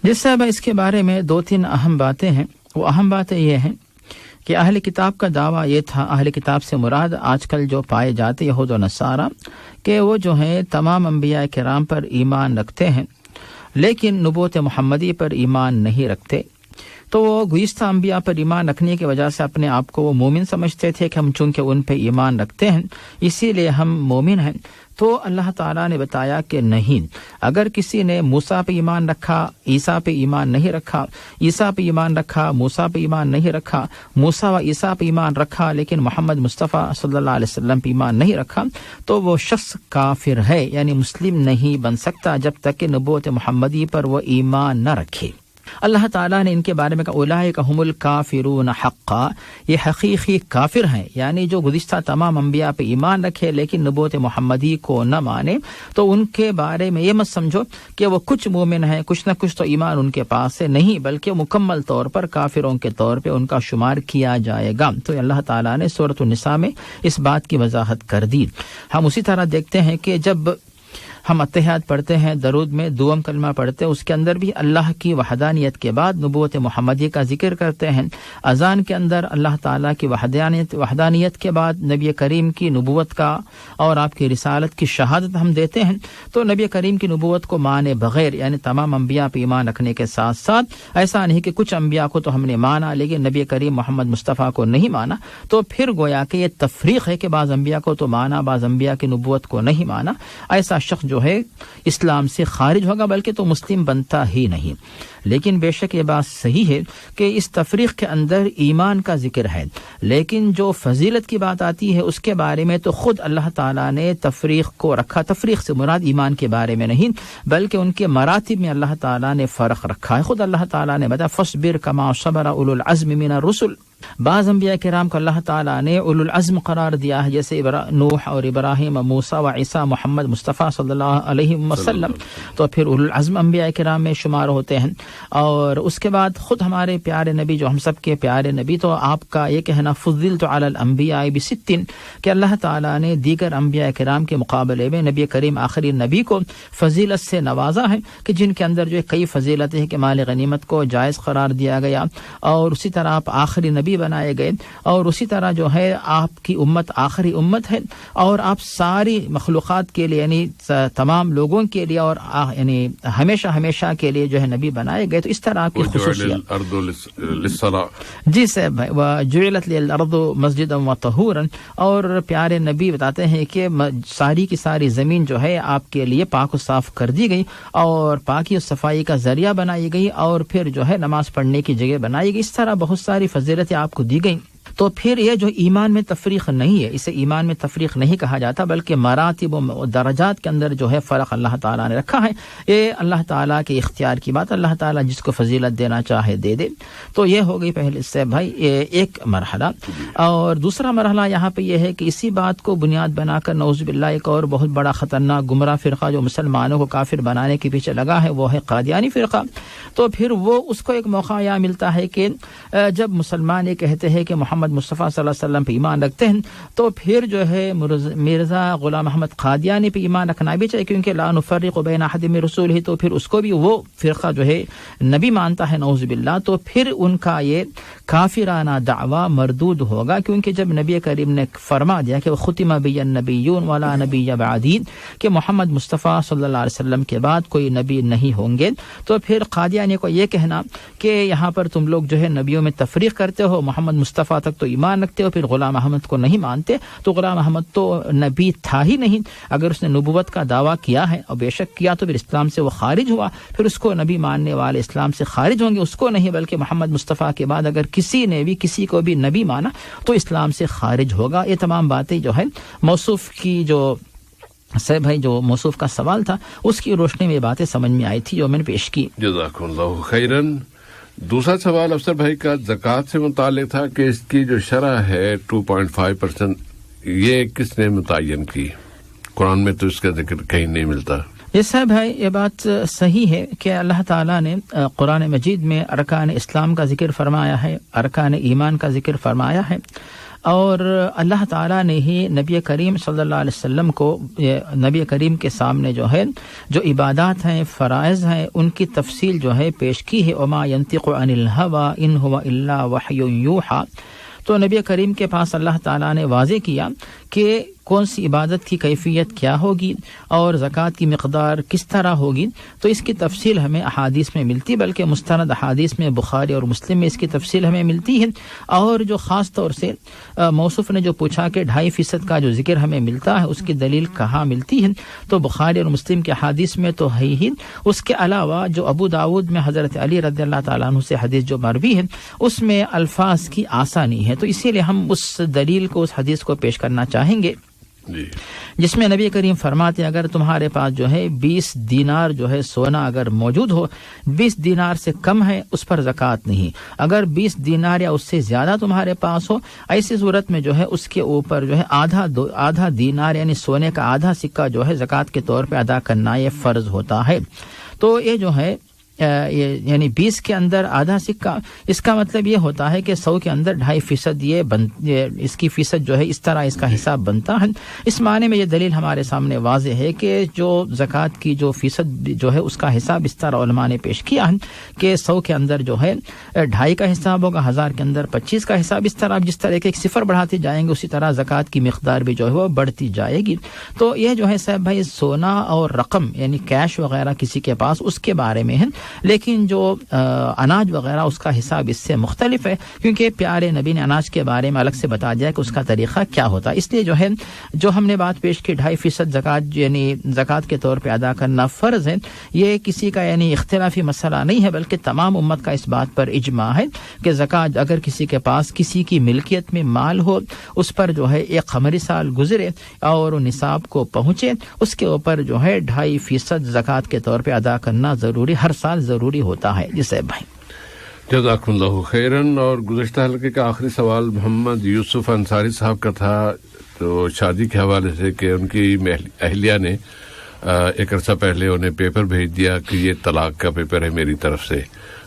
جس صاحب اس کے بارے میں 2-3 اہم باتیں ہیں۔ وہ اہم باتیں یہ ہیں کہ اہل کتاب کا دعویٰ یہ تھا، اہل کتاب سے مراد آج کل جو پائے جاتے یہود و نصارہ، کہ وہ جو ہیں تمام انبیاء کرام پر ایمان رکھتے ہیں لیکن نبوت محمدی پر ایمان نہیں رکھتے۔ تو وہ گزشتہ انبیاء پر ایمان رکھنے کی وجہ سے اپنے آپ کو وہ مومن سمجھتے تھے کہ ہم چونکہ ان پہ ایمان رکھتے ہیں اسی لیے ہم مومن ہیں۔ تو اللہ تعالیٰ نے بتایا کہ نہیں، اگر کسی نے موسیٰ پہ ایمان رکھا، عیسیٰ پہ ایمان نہیں رکھا، عیسیٰ پہ ایمان رکھا، موسیٰ پہ ایمان نہیں رکھا، موسیٰ و عیسیٰ پہ ایمان رکھا لیکن محمد مصطفیٰ صلی اللہ علیہ وسلم پہ ایمان نہیں رکھا، تو وہ شخص کافر ہے، یعنی مسلم نہیں بن سکتا جب تک کہ نبوت محمدی پر وہ ایمان نہ رکھے۔ اللہ تعالیٰ نے ان کے بارے میں کہا اولئک هم الکافرون حقا، یہ حقیقی کافر ہیں، یعنی جو گزشتہ تمام انبیاء پہ ایمان رکھے لیکن نبوت محمدی کو نہ مانے، تو ان کے بارے میں یہ مت سمجھو کہ وہ کچھ مومن ہیں، کچھ نہ کچھ تو ایمان ان کے پاس ہے، نہیں، بلکہ مکمل طور پر کافروں کے طور پہ ان کا شمار کیا جائے گا۔ تو اللہ تعالیٰ نے سورۃ النساء میں اس بات کی وضاحت کر دی۔ ہم اسی طرح دیکھتے ہیں کہ جب ہم اتحاد پڑھتے ہیں، درود میں دوم کلمہ پڑھتے ہیں، اس کے اندر بھی اللہ کی وحدانیت کے بعد نبوت محمدی کا ذکر کرتے ہیں۔ اذان کے اندر اللہ تعالیٰ کی وحدانیت کے بعد نبی کریم کی نبوت کا اور آپ کی رسالت کی شہادت ہم دیتے ہیں۔ تو نبی کریم کی نبوت کو مانے بغیر، یعنی تمام انبیاء پہ ایمان رکھنے کے ساتھ ساتھ ایسا نہیں کہ کچھ انبیاء کو تو ہم نے مانا لیکن نبی کریم محمد مصطفیٰ کو نہیں مانا، تو پھر گویا کہ یہ تفریق ہے کہ بعض انبیاء کو تو مانا، بعض انبیاء کی نبوت کو نہیں مانا۔ ایسا شخص جو ہے اسلام سے خارج ہوگا، بلکہ تو مسلم بنتا ہی نہیں۔ لیکن بے شک یہ بات صحیح ہے کہ اس تفریق کے اندر ایمان کا ذکر ہے، لیکن جو فضیلت کی بات آتی ہے اس کے بارے میں تو خود اللہ تعالیٰ نے تفریق کو رکھا۔ تفریق سے مراد ایمان کے بارے میں نہیں، بلکہ ان کے مراتب میں اللہ تعالیٰ نے فرق رکھا ہے۔ خود اللہ تعالیٰ نے بتایا فاصبر کما صبر اولو العزم من الرسل، بعض انبیاء کرام کو اللہ تعالیٰ نے اولو العزم قرار دیا ہے، جیسے نوح اور ابراہیم، موسیٰ و عیسیٰ، محمد مصطفیٰ صلی اللہ علیہ وسلم، تو پھر اولو العزم انبیاء کرام میں شمار ہوتے ہیں۔ اور اس کے بعد خود ہمارے پیارے نبی جو ہم سب کے پیارے نبی، تو آپ کا یہ کہنا فضلت علی الانبیاء ب60 کہ اللہ تعالیٰ نے دیگر انبیاء کرام کے مقابلے میں نبی کریم آخری نبی کو فضیلت سے نوازا ہے کہ جن کے اندر جو کئی فضیلتیں ہیں کہ مال غنیمت کو جائز قرار دیا گیا، اور اسی طرح آپ آخری نبی بنائے گئے، اور اسی طرح جو ہے آپ کی امت آخری امت ہے، اور آپ ساری مخلوقات کے لیے یعنی تمام لوگوں کے لیے اور یعنی ہمیشہ ہمیشہ کے لیے جو ہے نبی بنائے گئے۔ تو اس طرح کی خصوصیات جی صاحب بھائی، وجعلت للارض مسجدا وطہورا، اور پیارے نبی بتاتے ہیں کہ ساری کی ساری زمین جو ہے آپ کے لیے پاک و صاف کر دی گئی اور پاکی و صفائی کا ذریعہ بنائی گئی، اور پھر جو ہے نماز پڑھنے کی جگہ بنائی گئی۔ اس طرح بہت ساری فضیلتیں آپ کو دی گئیں۔ تو پھر یہ جو ایمان میں تفریق نہیں ہے، اسے ایمان میں تفریق نہیں کہا جاتا، بلکہ مراتب و درجات کے اندر جو ہے فرق اللہ تعالیٰ نے رکھا ہے۔ یہ اللہ تعالیٰ کے اختیار کی بات، اللہ تعالیٰ جس کو فضیلت دینا چاہے دے دے۔ تو یہ ہو گئی پہلے سے بھائی ایک مرحلہ، اور دوسرا مرحلہ یہاں پہ یہ ہے کہ اسی بات کو بنیاد بنا کر نعوذ باللہ ایک اور بہت بڑا خطرناک گمراہ فرقہ جو مسلمانوں کو کافر بنانے کے پیچھے لگا ہے، وہ ہے قادیانی فرقہ۔ تو پھر وہ اس کو ایک موقع یہ ملتا ہے کہ جب مسلمان یہ کہتے ہیں کہ محمد مصطفیٰ صلی اللہ علیہ وسلم پہ ایمان رکھتے ہیں، تو پھر جو ہے مرزا غلام محمد قادیانی پہ ایمان رکھنا بھی چاہیے، کیونکہ لا نفرق بین احد من رسولہ، تو پھر اس کو بھی وہ فرقہ جو ہے نبی مانتا ہے نعوذ باللہ۔ تو پھر ان کا یہ کافرانہ دعویٰ مردود ہوگا، کیونکہ جب نبی کریم نے فرما دیا کہ ختم بی النبیون ولا نبی بعدی، کہ محمد مصطفیٰ صلی اللہ علیہ وسلم کے بعد کوئی نبی نہیں ہوں گے، تو پھر قادیانی کو یہ کہنا کہ یہاں پر تم لوگ جو ہے نبیوں میں تفریق کرتے ہو، محمد مصطفیٰ تک تو ایمان رکھتے ہو، پھر غلام احمد کو نہیں مانتے، تو غلام احمد تو نبی تھا ہی نہیں۔ اگر اس نے نبوت کا دعویٰ کیا ہے اور بے شک کیا، تو پھر اسلام سے وہ خارج ہوا، پھر اس کو نبی ماننے والے اسلام سے خارج ہوں گے، اس کو نہیں، بلکہ محمد مصطفیٰ کے بعد اگر کسی نے بھی کسی کو بھی نبی مانا تو اسلام سے خارج ہوگا۔ یہ تمام باتیں جو ہے موصوف کی جو صاحب بھائی جو موصوف کا سوال تھا اس کی روشنی میں باتیں سمجھ میں آئی تھی جو میں نے پیش کی۔ جزاکم اللہ خیرن۔ دوسرا سوال افسر بھائی کا زکوٰۃ سے متعلق تھا کہ اس کی جو شرح ہے 2.5%، یہ کس نے متعین کی؟ قرآن میں تو اس کا ذکر کہیں نہیں ملتا۔ یہ صاحب ہے، یہ بات صحیح ہے کہ اللہ تعالیٰ نے قرآن مجید میں ارکان اسلام کا ذکر فرمایا ہے، ارکان ایمان کا ذکر فرمایا ہے، اور اللہ تعالیٰ نے ہی نبی کریم صلی اللہ علیہ وسلم کو نبی کریم کے سامنے جو ہے جو عبادات ہیں، فرائض ہیں، ان کی تفصیل جو ہے پیش کی ہے۔ وما ينطق عن الهوى ان هو الا وحی یوحى۔ تو نبی کریم کے پاس اللہ تعالیٰ نے واضح کیا کہ کون سی عبادت کی کیفیت کیا ہوگی اور زکوٰۃ کی مقدار کس طرح ہوگی، تو اس کی تفصیل ہمیں احادیث میں ملتی، بلکہ مستند احادیث میں بخاری اور مسلم میں اس کی تفصیل ہمیں ملتی ہے۔ اور جو خاص طور سے موصوف نے جو پوچھا کہ 2.5% کا جو ذکر ہمیں ملتا ہے اس کی دلیل کہاں ملتی ہے، تو بخاری اور مسلم کے احادیث میں تو ہے ہی، اس کے علاوہ جو ابو داود میں حضرت علی رضی اللہ تعالیٰ عنہ سے حدیث جو مروی ہے اس میں الفاظ کی آسانی ہے، تو اسی لیے ہم اس دلیل کو، اس حدیث کو پیش کرنا چاہیں گے جس میں نبی کریم فرماتے ہیں اگر تمہارے پاس جو ہے 20 دینار جو ہے سونا اگر موجود ہو، 20 دینار سے کم ہے اس پر زکوٰۃ نہیں، اگر 20 دینار یا اس سے زیادہ تمہارے پاس ہو، ایسی صورت میں جو ہے اس کے اوپر جو ہے آدھا دینار یعنی سونے کا آدھا سکہ جو ہے زکوٰۃ کے طور پہ ادا کرنا یہ فرض ہوتا ہے۔ تو یہ جو ہے یعنی 20 کے اندر آدھا سکہ، اس کا مطلب یہ ہوتا ہے کہ 100 کے اندر 2.5% یہ اس کی فیصد جو ہے اس طرح اس کا حساب بنتا ہے۔ اس معنی میں یہ دلیل ہمارے سامنے واضح ہے کہ جو زکوٰۃ کی جو فیصد جو ہے اس کا حساب اس طرح علماء نے پیش کیا ہے کہ 100 کے اندر جو ہے 2.5 کا حساب ہوگا، 1000 کے اندر 25 کا حساب، اس طرح جس طرح ایک صفر بڑھاتے جائیں گے اسی طرح زکوٰۃ کی مقدار بھی جو ہے وہ بڑھتی جائے گی۔ تو یہ جو ہے صاحب بھائی سونا اور رقم یعنی کیش وغیرہ کسی کے پاس اس کے بارے میں ہے، لیکن جو اناج وغیرہ اس کا حساب اس سے مختلف ہے، کیونکہ پیارے نبی نے اناج کے بارے میں الگ سے بتا دیا کہ اس کا طریقہ کیا ہوتا ہے۔ اس لیے جو ہے جو ہم نے بات پیش کی 2.5% زکوٰۃ یعنی زکوٰۃ کے طور پہ ادا کرنا فرض ہے، یہ کسی کا یعنی اختلافی مسئلہ نہیں ہے، بلکہ تمام امت کا اس بات پر اجماع ہے کہ زکوٰۃ اگر کسی کے پاس کسی کی ملکیت میں مال ہو، اس پر جو ہے ایک قمری سال گزرے اور وہ نصاب کو پہنچے، اس کے اوپر جو ہے 2.5% زکوٰۃ کے طور پہ ادا کرنا ضروری، ہر سال ضروری ہوتا ہے۔ جسے بھائی جزاکم اللہ خیرن۔ اور گزشتہ حلقے کا آخری سوال محمد یوسف انصاری صاحب کا تھا، تو شادی کے حوالے سے کہ ان کی اہلیہ نے ایک عرصہ پہلے انہیں پیپر بھیج دیا کہ یہ طلاق کا پیپر ہے میری طرف سے،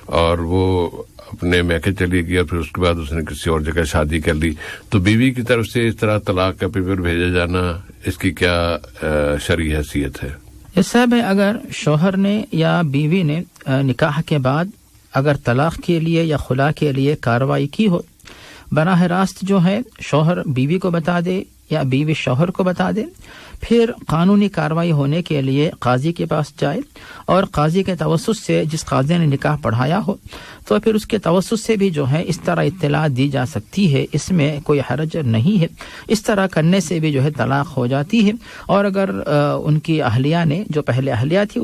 اور وہ اپنے میکے چلی گئی اور پھر اس کے بعد اس نے کسی اور جگہ شادی کر لی، تو بیوی کی طرف سے اس طرح طلاق کا پیپر بھیجا جانا، اس کی کیا شرعی حیثیت ہے؟ یہ صاحب ہے، اگر شوہر نے یا بیوی نے نکاح کے بعد اگر طلاق کے لیے یا خلا کے لیے کارروائی کی ہو، براہ راست جو ہے شوہر بیوی کو بتا دے یا بیوی شوہر کو بتا دے، پھر قانونی کارروائی ہونے کے لیے قاضی کے پاس جائے، اور قاضی کے توسط سے جس قاضی نے نکاح پڑھایا ہو تو پھر اس کے توسط سے بھی جو ہے اس طرح اطلاع دی جا سکتی ہے، اس میں کوئی حرج نہیں ہے۔ اس طرح کرنے سے بھی جو ہے طلاق ہو جاتی ہے۔ اور اگر ان کی اہلیہ نے، جو پہلے اہلیہ تھی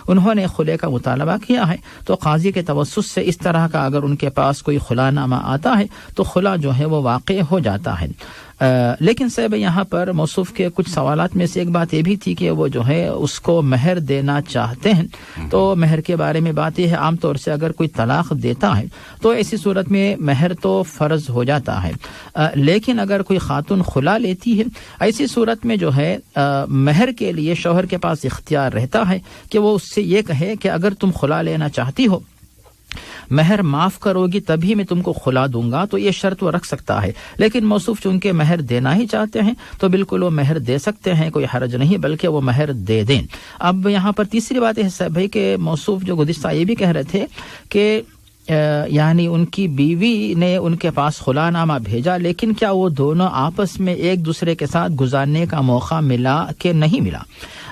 انہوں نے خلع کا مطالبہ کیا ہے تو قاضی کے توسط سے اس طرح کا اگر ان کے پاس کوئی خلا نامہ آتا ہے تو خلا جو ہے وہ واقع ہو جاتا ہے۔ لیکن صاحب یہاں پر موصوف کے کچھ سوالات میں سے ایک بات یہ بھی تھی کہ وہ جو ہے اس کو مہر دینا چاہتے ہیں، تو مہر کے بارے میں بات یہ ہے، عام طور سے اگر کوئی طلاق دیتا ہے تو ایسی صورت میں مہر تو فرض ہو جاتا ہے، لیکن اگر کوئی خاتون خلا لیتی ہے ایسی صورت میں جو ہے مہر کے لیے شوہر کے پاس اختیار رہتا ہے کہ وہ اس سے یہ کہے کہ اگر تم خلا لینا چاہتی ہو، مہر معاف کرو گی تبھی میں تم کو خلا دوں گا، تو یہ شرط وہ رکھ سکتا ہے۔ لیکن موصوف چونکہ مہر دینا ہی چاہتے ہیں تو بالکل وہ مہر دے سکتے ہیں، کوئی حرج نہیں، بلکہ وہ مہر دے دیں۔ اب یہاں پر تیسری بات ہے صاحب بھائی کہ موصوف جو گزشتہ یہ بھی کہہ رہے تھے کہ یعنی ان کی بیوی نے ان کے پاس خلا نامہ بھیجا، لیکن کیا وہ دونوں آپس میں ایک دوسرے کے ساتھ گزارنے کا موقع ملا کہ نہیں ملا؟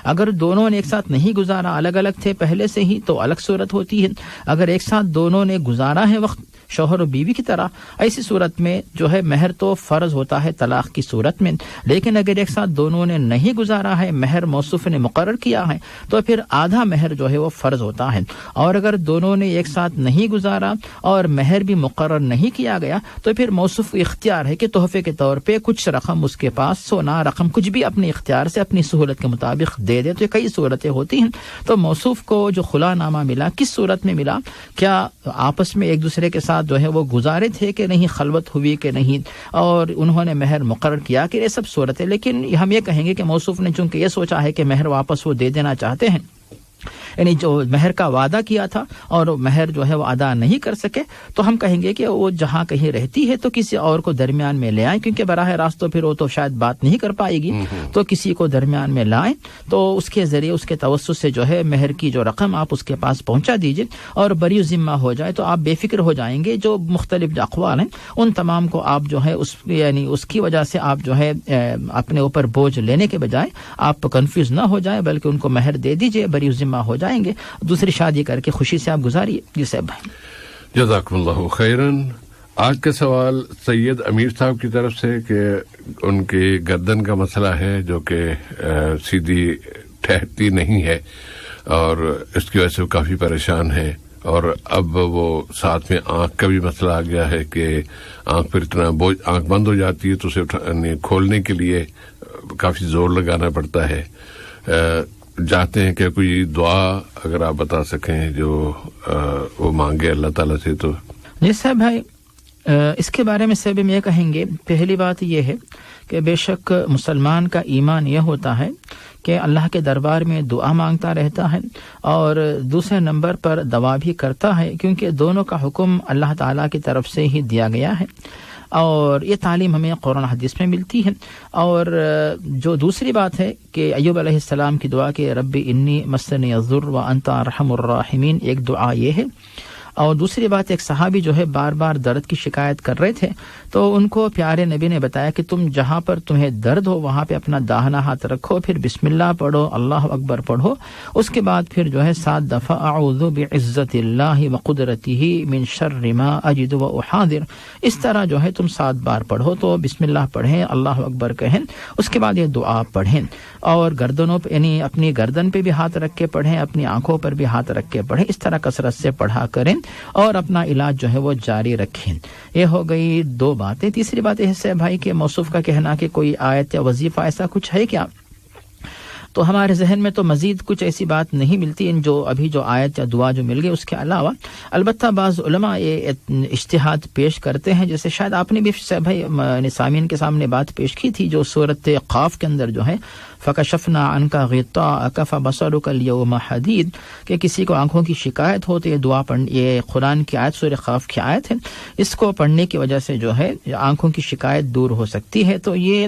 اگر دونوں نے ایک ساتھ نہیں گزارا، الگ الگ تھے پہلے سے ہی، تو الگ صورت ہوتی ہے۔ اگر ایک ساتھ دونوں نے گزارا ہے وقت شوہر و بیوی کی طرح، ایسی صورت میں جو ہے مہر تو فرض ہوتا ہے طلاق کی صورت میں۔ لیکن اگر ایک ساتھ دونوں نے نہیں گزارا ہے، مہر موصوف نے مقرر کیا ہے، تو پھر آدھا مہر جو ہے وہ فرض ہوتا ہے۔ اور اگر دونوں نے ایک ساتھ نہیں گزارا اور مہر بھی مقرر نہیں کیا گیا تو پھر موصوف اختیار ہے کہ تحفے کے طور پہ کچھ رقم اس کے پاس، سونا رقم کچھ بھی اپنے اختیار سے اپنی سہولت کے مطابق دے دے۔ تو کئی صورتیں ہوتی ہیں۔ تو موصوف کو جو خلا نامہ ملا کس صورت میں ملا؟ کیا آپس میں ایک دوسرے کے ساتھ جو ہے وہ گزارے تھے کہ نہیں، خلوت ہوئی کہ نہیں، اور انہوں نے مہر مقرر کیا کہ یہ سب صورتیں۔ لیکن ہم یہ کہیں گے کہ موصوف نے چونکہ یہ سوچا ہے کہ مہر واپس وہ دے دینا چاہتے ہیں، یعنی جو مہر کا وعدہ کیا تھا اور مہر جو ہے وہ ادا نہیں کر سکے، تو ہم کہیں گے کہ وہ جہاں کہیں رہتی ہے تو کسی اور کو درمیان میں لے آئیں، کیونکہ براہ راست تو پھر وہ تو شاید بات نہیں کر پائے گی، تو کسی کو درمیان میں لائیں، تو اس کے ذریعے اس کے توسط سے جو ہے مہر کی جو رقم آپ اس کے پاس پہنچا دیجئے اور بری ذمہ ہو جائے، تو آپ بے فکر ہو جائیں گے۔ جو مختلف اقوال ہیں ان تمام کو آپ جو ہے یعنی اس کی وجہ سے آپ جو ہے اپنے اوپر بوجھ لینے کے بجائے آپ کنفیوز نہ ہو جائیں، بلکہ ان کو مہر دے دیجئے، بری ذمہ ہو جائیں گے، دوسری شادی کر کے خوشی سے آپ گزاریے۔ جی صاحب بھائی، جزاکم اللہ خیرن۔ آج کا سوال سید امیر صاحب کی طرف سے کہ ان کی گردن کا مسئلہ ہے جو کہ سیدھی ٹھہرتی نہیں ہے اور اس کی وجہ سے وہ کافی پریشان ہے، اور اب وہ ساتھ میں آنکھ کا بھی مسئلہ آ گیا ہے کہ آنکھ پر اتنا آنکھ بند ہو جاتی ہے تو اسے کھولنے کے لیے کافی زور لگانا پڑتا ہے۔ چاہتے ہیں کہ کوئی دعا اگر آپ بتا سکیں جو وہ مانگے اللہ تعالیٰ سے تو۔ جی صاحب بھائی، اس کے بارے میں صاحب ہم یہ کہیں گے، پہلی بات یہ ہے کہ بے شک مسلمان کا ایمان یہ ہوتا ہے کہ اللہ کے دربار میں دعا مانگتا رہتا ہے، اور دوسرے نمبر پر دعا بھی کرتا ہے، کیونکہ دونوں کا حکم اللہ تعالیٰ کی طرف سے ہی دیا گیا ہے، اور یہ تعلیم ہمیں قرآن حدیث میں ملتی ہے۔ اور جو دوسری بات ہے کہ ایوب علیہ السلام کی دعا کہ رب انی مسنی الضر وانت ارحم الراحمین، ایک دعا یہ ہے۔ اور دوسری بات، ایک صحابی جو ہے بار بار درد کی شکایت کر رہے تھے، تو ان کو پیارے نبی نے بتایا کہ تم جہاں پر تمہیں درد ہو وہاں پہ اپنا داہنا ہاتھ رکھو، پھر بسم اللہ پڑھو، اللہ اکبر پڑھو، اس کے بعد پھر جو ہے 7 دفعہ اعوذ بعزت اللہ وقدرتہ من شر ما اجد واحاذر، اس طرح جو ہے تم 7 بار پڑھو۔ تو بسم اللہ پڑھیں، اللہ اکبر کہیں، اس کے بعد یہ دعا پڑھیں، اور گردنوں پہ یعنی اپنی گردن پہ بھی ہاتھ رکھ کے پڑھیں، اپنی آنکھوں پر بھی ہاتھ رکھ کے پڑھیں، اس طرح کثرت سے پڑھا کریں اور اپنا علاج جو ہے وہ جاری رکھیں۔ یہ ہو گئی 2 باتیں۔ تیسری بات یہ ہے بھائی کہ موصوف کا کہنا کہ کوئی آیت یا وظیفہ ایسا کچھ ہے کیا، تو ہمارے ذہن میں تو مزید کچھ ایسی بات نہیں ملتی، ان جو ابھی جو آیت یا دعا جو مل گئی اس کے علاوہ۔ البتہ بعض علماء یہ اجتہاد پیش کرتے ہیں، جیسے شاید آپ نے بھی بھائی سامعین کے سامنے بات پیش کی تھی، جو سورۃ قاف کے اندر جو ہے فکشفنا عنک غطاءک فبصرک اليوم حدید، کہ کسی کو آنکھوں کی شکایت ہو تو یہ دعا یہ قرآن کی آیت سورہ قاف کی آیت ہے، اس کو پڑھنے کی وجہ سے جو ہے آنکھوں کی شکایت دور ہو سکتی ہے۔ تو یہ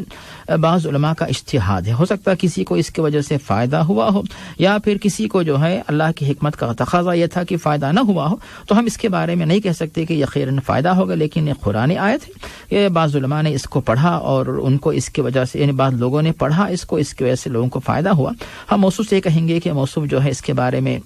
بعض علماء کا اجتہاد ہے، ہو سکتا ہے کسی کو اس کی وجہ سے فائدہ ہوا ہو، یا پھر کسی کو جو ہے اللہ کی حکمت کا تقاضا یہ تھا کہ فائدہ نہ ہوا ہو، تو ہم اس کے بارے میں نہیں کہہ سکتے کہ یقیناً فائدہ ہوگا، لیکن یہ قرآن آیت ہے، یہ بعض علماء نے اس کو پڑھا اور ان کو اس کی وجہ سے، یعنی بعض لوگوں نے پڑھا اس کو، اس کی وجہ سے لوگوں کو فائدہ ہوا۔ ہم موصوف یہ کہیں گے کہ موصوف جو ہے اس کے بارے میں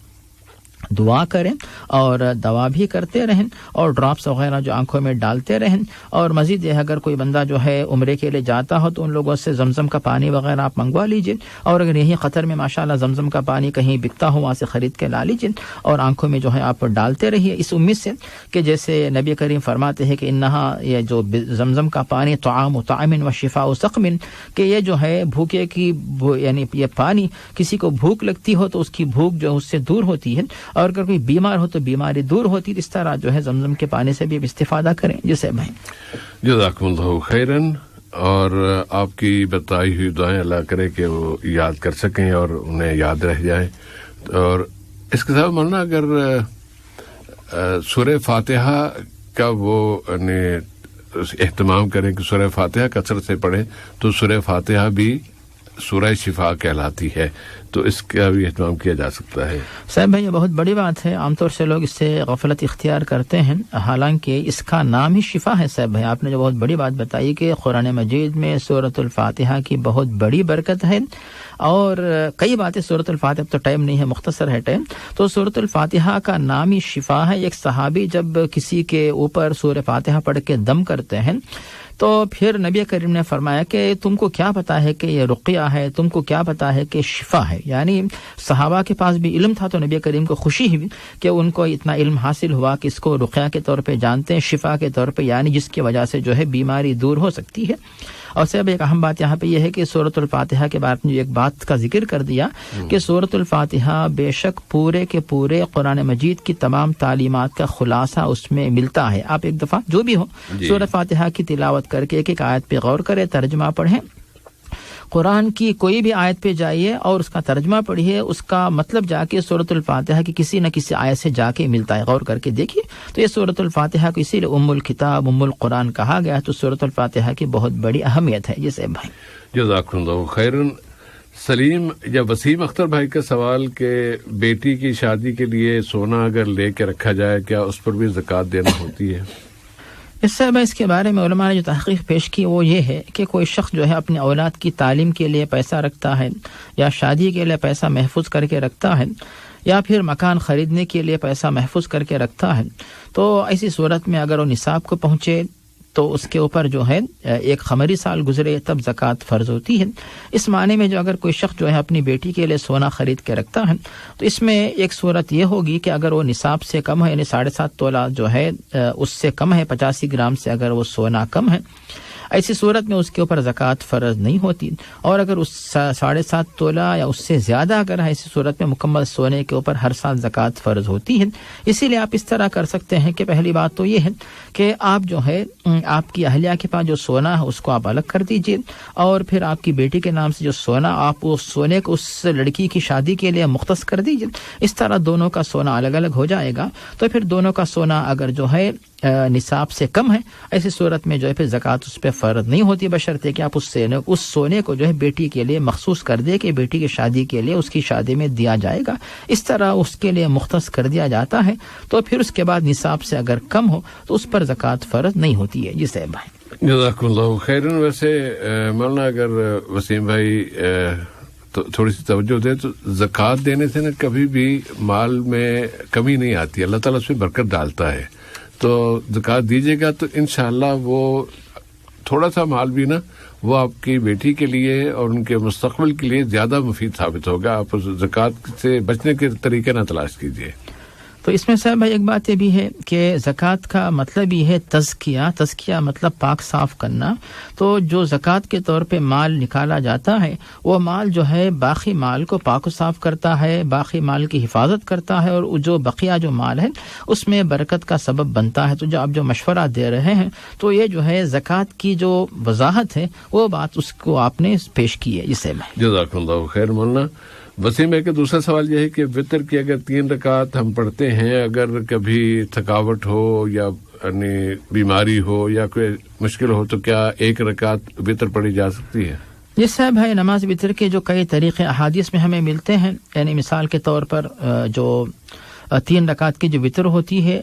دعا کریں اور دوا بھی کرتے رہیں اور ڈراپس وغیرہ جو آنکھوں میں ڈالتے رہیں، اور مزید یہ اگر کوئی بندہ جو ہے عمرے کے لیے جاتا ہو تو ان لوگوں سے زمزم کا پانی وغیرہ آپ منگوا لیجئے، اور اگر یہی قطر میں ماشاءاللہ زمزم کا پانی کہیں بکتا ہو وہاں سے خرید کے لا لیجئے اور آنکھوں میں جو ہے آپ ڈالتے رہیے، اس امید سے کہ جیسے نبی کریم فرماتے ہیں کہ انہا، یہ جو زمزم کا پانی طعام طعام و شفاء سقم، کہ یہ جو ہے بھوکے کی، یعنی یہ پانی کسی کو بھوک لگتی ہو تو اس کی بھوک جو اس سے دور ہوتی ہے، اور اگر کوئی بیمار ہو تو بیماری دور ہوتی، اس طرح جو ہے زمزم کے پانی سے بھی استفادہ کریں۔ جسے بھائی جزاکم اللہ خیرن، اور آپ کی بتائی ہوئی دعائیں اللہ کرے کہ وہ یاد کر سکیں اور انہیں یاد رہ جائیں۔ اور اس کے ساتھ مولانا اگر سورہ فاتحہ کا وہ اہتمام کریں کہ سورہ فاتحہ کثرت سے پڑھیں، تو سورہ فاتحہ بھی سورہ شفا کہلاتی ہے، تو اس کا بھی اہتمام کیا جا سکتا ہے۔ صاحب بھائی یہ بہت بڑی بات ہے، عام طور سے لوگ اس سے غفلت اختیار کرتے ہیں، حالانکہ اس کا نام ہی شفا ہے۔ صاحب بھائی آپ نے جو بہت بڑی بات بتائی کہ قرآن مجید میں سورۃ الفاتحہ کی بہت بڑی برکت ہے، اور کئی باتیں سورۃ الفاتحہ، تو ٹائم نہیں ہے، مختصر ہے ٹائم، تو سورۃ الفاتحہ کا نام ہی شفا ہے۔ ایک صحابی جب کسی کے اوپر سورہ فاتحہ پڑھ کے دم کرتے ہیں تو پھر نبی کریم نے فرمایا کہ تم کو کیا پتا ہے کہ یہ رقیہ ہے، تم کو کیا پتا ہے کہ شفا ہے، یعنی صحابہ کے پاس بھی علم تھا تو نبی کریم کو خوشی ہوئی کہ ان کو اتنا علم حاصل ہوا کہ اس کو رقیہ کے طور پہ جانتے ہیں، شفا کے طور پہ، یعنی جس کی وجہ سے جو ہے بیماری دور ہو سکتی ہے۔ اور صاحب ایک اہم بات یہاں پہ یہ ہے کہ سورۃ الفاتحہ کے بارے میں ایک بات کا ذکر کر دیا کہ سورۃ الفاتحہ بے شک پورے کے پورے قرآن مجید کی تمام تعلیمات کا خلاصہ اس میں ملتا ہے۔ آپ ایک دفعہ جو بھی ہو سورۃ فاتحہ کی تلاوت کر کے ایک ایک آیت پہ غور کریں، ترجمہ پڑھیں، قرآن کی کوئی بھی آیت پہ جائیے اور اس کا ترجمہ پڑھیے، اس کا مطلب جا کے سورۃ الفاتحہ کی کسی نہ کسی آیت سے جا کے ملتا ہے، غور کر کے دیکھیے۔ تو یہ سورۃ الفاتحہ کو اسی لیے ام الکتاب، ام القرآن کہا گیا ہے، تو سورۃ الفاتحہ کی بہت بڑی اہمیت ہے۔ یہ صاحب بھائی جزاکم اللہ خیرن۔ سلیم یا وسیم اختر بھائی کا سوال کہ بیٹی کی شادی کے لیے سونا اگر لے کے رکھا جائے کیا اس پر بھی زکوٰۃ دینا ہوتی ہے؟ اس سے اس کے بارے میں علماء نے جو تحقیق پیش کی وہ یہ ہے کہ کوئی شخص جو ہے اپنی اولاد کی تعلیم کے لیے پیسہ رکھتا ہے، یا شادی کے لیے پیسہ محفوظ کر کے رکھتا ہے، یا پھر مکان خریدنے کے لیے پیسہ محفوظ کر کے رکھتا ہے، تو ایسی صورت میں اگر وہ نصاب کو پہنچے تو اس کے اوپر جو ہے ایک قمری سال گزرے تب زکوٰۃ فرض ہوتی ہے۔ اس معنی میں جو اگر کوئی شخص جو ہے اپنی بیٹی کے لیے سونا خرید کے رکھتا ہے تو اس میں ایک صورت یہ ہوگی کہ اگر وہ نصاب سے کم ہے، یعنی 7.5 تولہ جو ہے اس سے کم ہے، 85 گرام سے اگر وہ سونا کم ہے، ایسی صورت میں اس کے اوپر زکوٰۃ فرض نہیں ہوتی، اور اگر اس 7.5 تولہ یا اس سے زیادہ اگر ہے، ایسی صورت میں مکمل سونے کے اوپر ہر سال زکوٰۃ فرض ہوتی ہے۔ اسی لیے آپ اس طرح کر سکتے ہیں کہ پہلی بات تو یہ ہے کہ آپ جو ہے آپ کی اہلیہ کے پاس جو سونا ہے اس کو آپ الگ کر دیجئے، اور پھر آپ کی بیٹی کے نام سے جو سونا، آپ اس سونے کو اس لڑکی کی شادی کے لیے مختص کر دیجئے، اس طرح دونوں کا سونا الگ الگ ہو جائے گا۔ تو پھر دونوں کا سونا اگر جو ہے نصاب سے کم ہے، ایسی صورت میں جو ہے پھر زکوٰۃ اس پہ فرض نہیں ہوتی، بشرطے کہ آپ اس سونے کو جو ہے بیٹی کے لیے مخصوص کر دے کہ بیٹی کی شادی کے لیے اس کی شادی میں دیا جائے گا، اس طرح اس کے لیے مختص کر دیا جاتا ہے۔ تو پھر اس کے بعد نصاب سے اگر کم ہو تو اس پر زکوٰۃ فرض نہیں ہوتی ہے۔ جی صاحب بھائی جزاکم اللہ خیرن۔ ویسے مولانا اگر وسیم بھائی تھوڑی سی توجہ دے تو زکوٰۃ دینے سے نا کبھی بھی مال میں کمی نہیں آتی، اللہ تعالیٰ اس میں برکت ڈالتا ہے، تو زکوٰۃ دیجیے گا تو انشاءاللہ وہ تھوڑا سا مال بھی نا وہ آپ کی بیٹی کے لیے اور ان کے مستقبل کے لیے زیادہ مفید ثابت ہوگا۔ آپ زکوٰۃ سے بچنے کے طریقے نہ تلاش کیجیے۔ تو اس میں صاحب بھائی ایک بات یہ بھی ہے کہ زکوٰۃ کا مطلب یہ ہے تزکیہ مطلب پاک صاف کرنا. تو جو زکوٰۃ کے طور پہ مال نکالا جاتا ہے وہ مال جو ہے باقی مال کو پاک و صاف کرتا ہے, باقی مال کی حفاظت کرتا ہے, اور جو بقیہ جو مال ہے اس میں برکت کا سبب بنتا ہے. تو جو آپ جو مشورہ دے رہے ہیں تو یہ جو ہے زکوٰۃ کی جو وضاحت ہے وہ بات اس کو آپ نے پیش کی ہے. جسے میں جزاک اللہ خیر. مولانا وسیم ہے کہ دوسرا سوال یہ ہے کہ وطر کی اگر 3 رکعت ہم پڑھتے ہیں, اگر کبھی تھکاوٹ ہو یا یعنی بیماری ہو یا کوئی مشکل ہو تو کیا 1 رکعت وطر پڑھی جا سکتی ہے؟ یہ صاحب ہے نماز وطر کے جو کئی طریقے احادیث میں ہمیں ملتے ہیں. یعنی مثال کے طور پر جو 3 رکعت کی جو وطر ہوتی ہے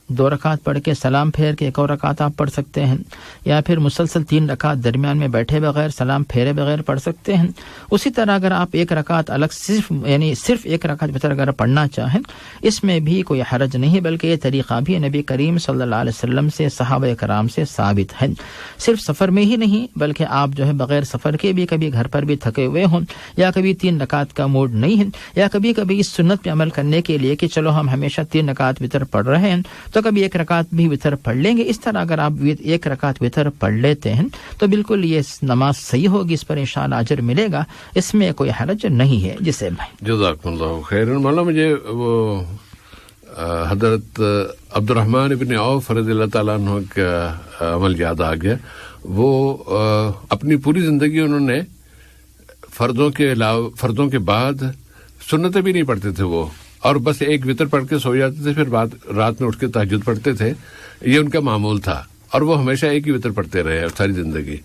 2 رکعت پڑھ کے سلام پھیر کے 1 اور رکعت آپ پڑھ سکتے ہیں, یا پھر مسلسل 3 رکعت درمیان میں بیٹھے بغیر سلام پھیرے بغیر پڑھ سکتے ہیں. اسی طرح اگر آپ 1 رکعت الگ صرف 1 رکعت وطر اگر پڑھنا چاہیں اس میں بھی کوئی حرج نہیں, بلکہ یہ طریقہ بھی نبی کریم صلی اللہ علیہ وسلم سے صحابہ کرام سے ثابت ہے. صرف سفر میں ہی نہیں بلکہ آپ جو ہے بغیر سفر کے بھی کبھی گھر پر بھی تھکے ہوئے ہوں, یا کبھی 3 رکعت کا موڈ نہیں ہے, یا کبھی اس سنت پہ عمل کرنے کے لیے کہ چلو ہم ہمیشہ 3 رکعت وطر پڑھ رہے ہیں تو کبھی 1 رکعت بھی وطر پڑھ لیں گے. اس طرح اگر آپ 1 رکعت وطر پڑھ لیتے ہیں تو بالکل یہ نماز صحیح ہوگی, اس پر انشاءاللہ اجر ملے گا, اس میں کوئی حرج نہیں ہے. جسے بھائی جزاک اللہ خیر. مولانا مجھے وہ حضرت عبد الرحمن ابن عوف رضی اللہ تعالیٰ عنہ کا عمل یاد آ گیا. وہ اپنی پوری زندگی انہوں نے فرضوں کے بعد سنتیں بھی نہیں پڑھتے تھے وہ, اور بس 1 وطر پڑھ کے سو جاتے تھے, پھر رات میں اٹھ کے تہجد پڑھتے تھے. یہ ان کا معمول تھا, اور وہ ہمیشہ 1 ہی وطر پڑھتے رہے ساری زندگی.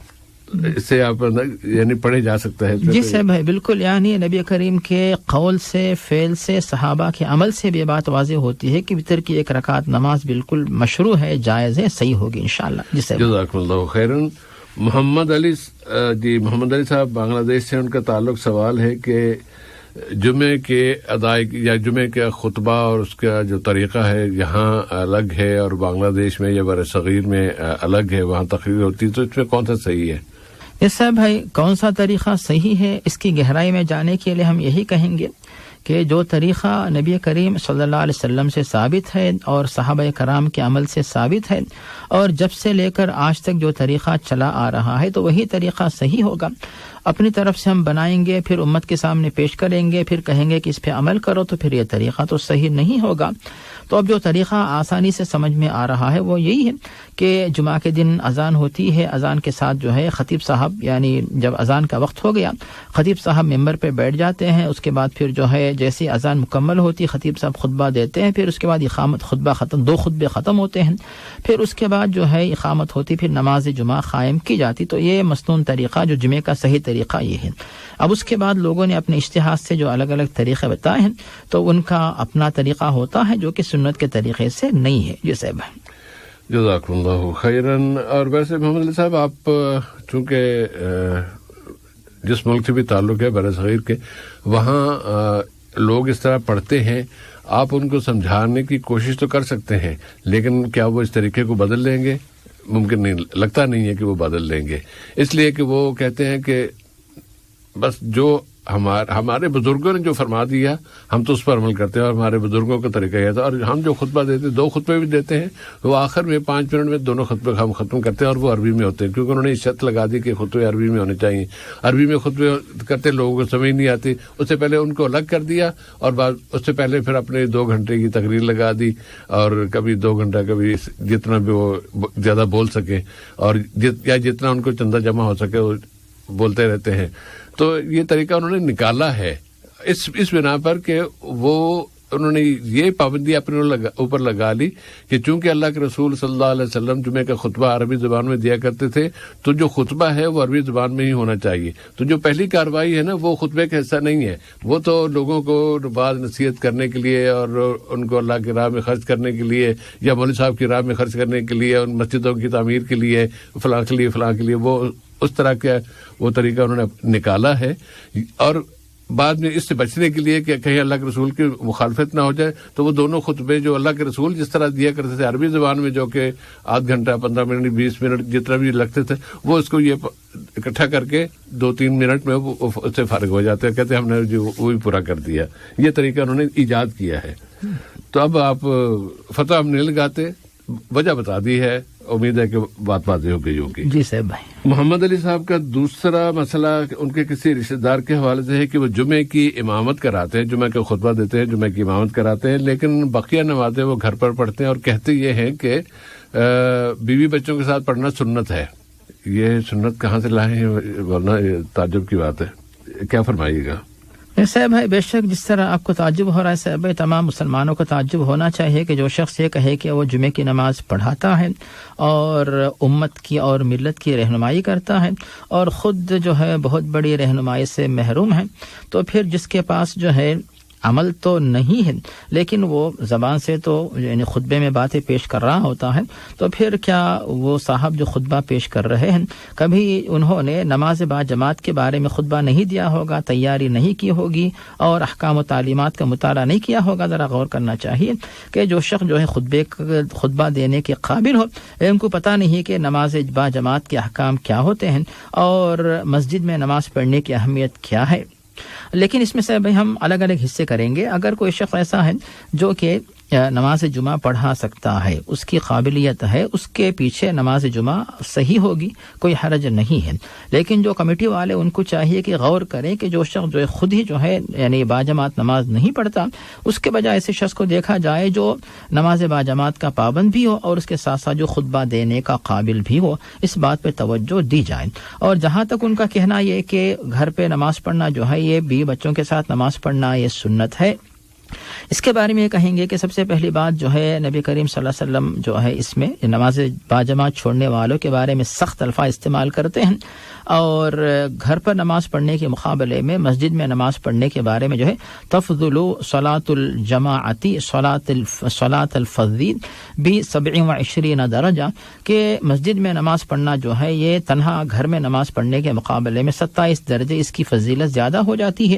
اس سے آپ یعنی پڑھے جا سکتا ہے. جی صاحب ہے بالکل, یعنی نبی کریم کے قول سے فعل سے صحابہ کے عمل سے بھی بات واضح ہوتی ہے کہ وطر کی 1 رکعت نماز بالکل مشروع ہے, جائز ہے, صحیح ہوگی انشاءاللہ. جزاکم اللہ خیرن. محمد علی صاحب بنگلہ دیش سے, ان کا تعلق سوال ہے کہ جمعے کے ادائیگی یا جمعے کا خطبہ اور اس کا جو طریقہ ہے یہاں الگ ہے اور بنگلہ دیش میں یا بر صغیر میں الگ ہے, وہاں تقریر ہوتی ہے, تو اس میں کون سا صحیح ہے؟ اس صاحب بھائی کون سا طریقہ صحیح ہے اس کی گہرائی میں جانے کے لیے ہم یہی کہیں گے کہ جو طریقہ نبی کریم صلی اللہ علیہ وسلم سے ثابت ہے اور صحابہ کرام کے عمل سے ثابت ہے, اور جب سے لے کر آج تک جو طریقہ چلا آ رہا ہے تو وہی طریقہ صحیح ہوگا. اپنی طرف سے ہم بنائیں گے, پھر امت کے سامنے پیش کریں گے, پھر کہیں گے کہ اس پہ عمل کرو, تو پھر یہ طریقہ تو صحیح نہیں ہوگا. تو اب جو طریقہ آسانی سے سمجھ میں آ رہا ہے وہ یہی ہے کہ جمعہ کے دن اذان ہوتی ہے, اذان کے ساتھ جو ہے خطیب صاحب, یعنی جب اذان کا وقت ہو گیا خطیب صاحب ممبر پہ بیٹھ جاتے ہیں, اس کے بعد پھر جو ہے جیسی اذان مکمل ہوتی خطیب صاحب خطبہ دیتے ہیں, پھر اس کے بعد اقامت خطبہ ختم, 2 خطبے ختم ہوتے ہیں, پھر اس کے بعد جو ہے اقامت ہوتی, پھر نماز جمعہ قائم کی جاتی. تو یہ مسنون طریقہ جو جمعے کا صحیح طریقہ یہ ہے. اب اس کے بعد لوگوں نے اپنے اجتہاد سے جو الگ الگ طریقے بتائے ہیں تو ان کا اپنا طریقہ ہوتا ہے جو کہ سنت کے طریقے سے نہیں ہے. یہ صاحب جزاک اللہ خیرن. اور ویسے محمد علی صاحب, آپ چونکہ جس ملک سے بھی تعلق ہے بر صغیر کے, وہاں لوگ اس طرح پڑھتے ہیں, آپ ان کو سمجھانے کی کوشش تو کر سکتے ہیں, لیکن کیا وہ اس طریقے کو بدل لیں گے؟ ممکن نہیں, لگتا نہیں ہے کہ وہ بدل لیں گے, اس لیے کہ وہ کہتے ہیں کہ بس جو ہمارے بزرگوں نے جو فرما دیا ہم تو اس پر عمل کرتے ہیں, اور ہمارے بزرگوں کا طریقہ یہ تھا, اور ہم جو خطبہ دیتے 2 خطبے بھی دیتے ہیں وہ آخر میں 5 منٹ میں دونوں خطبے ہم ختم کرتے ہیں, اور وہ عربی میں ہوتے ہیں, کیونکہ انہوں نے شرط لگا دی کہ خطبے عربی میں ہونے چاہیے. عربی میں خطبے کرتے لوگوں کو سمجھ نہیں آتی, اس سے پہلے ان کو الگ کر دیا, اور اس سے پہلے پھر اپنے 2 گھنٹے کی تقریر لگا دی, اور کبھی 2 گھنٹہ کبھی جتنا بھی وہ زیادہ بول سکے, اور یا جتنا ان کو چندہ جمع ہو سکے وہ بولتے رہتے ہیں. تو یہ طریقہ انہوں نے نکالا ہے اس بنا پر کہ وہ انہوں نے یہ پابندی اپنے اوپر لگا لی کہ چونکہ اللہ کے رسول صلی اللہ علیہ وسلم جمعے کا خطبہ عربی زبان میں دیا کرتے تھے, تو جو خطبہ ہے وہ عربی زبان میں ہی ہونا چاہیے. تو جو پہلی کارروائی ہے نا وہ خطبے کا حصہ نہیں ہے, وہ تو لوگوں کو بعض نصیحت کرنے کے لیے اور ان کو اللہ کی راہ میں خرچ کرنے کے لیے یا مولوی صاحب کی راہ میں خرچ کرنے کے لیے, ان مسجدوں کی تعمیر کے لیے, فلاں کے لیے, وہ اس طرح کا وہ طریقہ انہوں نے نکالا ہے. اور بعد میں اس سے بچنے کے لیے کہ کہیں اللہ کے رسول کی مخالفت نہ ہو جائے تو وہ دونوں خطبے جو اللہ کے رسول جس طرح دیا کرتے تھے عربی زبان میں، جو کہ آدھ گھنٹہ 15 منٹ 20 منٹ جتنا بھی لگتے تھے، وہ اس کو یہ اکٹھا کر کے 2-3 منٹ میں اس سے فارغ ہو جاتے ہیں، کہتے ہیں ہم نے جو وہی پورا کر دیا. یہ طریقہ انہوں نے ایجاد کیا ہے. تو اب آپ فتح ہم نہیں لگاتے، وجہ بتا دی ہے، امید ہے کہ بات واضح ہو گئی ہوگی. جی صاحب بھائی. محمد علی صاحب کا دوسرا مسئلہ ان کے کسی رشتہ دار کے حوالے سے ہے کہ وہ جمعے کی امامت کراتے ہیں، جمعے کا خطبہ دیتے ہیں، جمعے کی امامت کراتے ہیں، لیکن بقیہ نمازیں وہ گھر پر پڑھتے ہیں اور کہتے یہ ہیں کہ بیوی بچوں کے ساتھ پڑھنا سنت ہے. یہ سنت کہاں سے لائے ہیں؟ ورنہ تعجب کی بات ہے. کیا فرمائیے گا؟ صاحب بھائی بے شک جس طرح آپ کو تعجب ہو رہا ہے صاحب بھائی، تمام مسلمانوں کو تعجب ہونا چاہیے کہ جو شخص یہ کہے کہ وہ جمعے کی نماز پڑھاتا ہے اور امت کی اور ملت کی رہنمائی کرتا ہے اور خود جو ہے بہت بڑی رہنمائی سے محروم ہے، تو پھر جس کے پاس جو ہے عمل تو نہیں ہے لیکن وہ زبان سے تو یعنی خطبے میں باتیں پیش کر رہا ہوتا ہے، تو پھر کیا وہ صاحب جو خطبہ پیش کر رہے ہیں کبھی انہوں نے نماز با جماعت کے بارے میں خطبہ نہیں دیا ہوگا، تیاری نہیں کی ہوگی اور احکام و تعلیمات کا مطالعہ نہیں کیا ہوگا؟ ذرا غور کرنا چاہیے کہ جو شخص جو ہے خطبہ دینے کے قابل ہو، ان کو پتہ نہیں کہ نماز با جماعت کے احکام کیا ہوتے ہیں اور مسجد میں نماز پڑھنے کی اہمیت کیا ہے. لیکن اس میں سے بھائی ہم الگ الگ حصے کریں گے. اگر کوئی شخص ایسا ہے جو کہ نماز جمعہ پڑھا سکتا ہے، اس کی قابلیت ہے، اس کے پیچھے نماز جمعہ صحیح ہوگی، کوئی حرج نہیں ہے. لیکن جو کمیٹی والے ان کو چاہیے کہ غور کریں کہ جو شخص جو ہے خود ہی جو ہے یعنی باجماعت نماز نہیں پڑھتا، اس کے بجائے ایسے شخص کو دیکھا جائے جو نماز باجماعت کا پابند بھی ہو اور اس کے ساتھ ساتھ جو خطبہ دینے کا قابل بھی ہو، اس بات پہ توجہ دی جائے. اور جہاں تک ان کا کہنا یہ کہ گھر پہ نماز پڑھنا جو ہے یہ بیوی بچوں کے ساتھ نماز پڑھنا یہ سنت ہے، اس کے بارے میں یہ کہیں گے کہ سب سے پہلی بات جو ہے نبی کریم صلی اللہ علیہ وسلم جو ہے اس میں نماز باجماعت چھوڑنے والوں کے بارے میں سخت الفاظ استعمال کرتے ہیں، اور گھر پر نماز پڑھنے کے مقابلے میں مسجد میں نماز پڑھنے کے بارے میں جو ہے تفضل صلاۃ الجماعتی صلاۃ الفضل ب27 درجہ، کہ مسجد میں نماز پڑھنا جو ہے یہ تنہا گھر میں نماز پڑھنے کے مقابلے میں 27 درجے اس کی فضیلت زیادہ ہو جاتی ہے.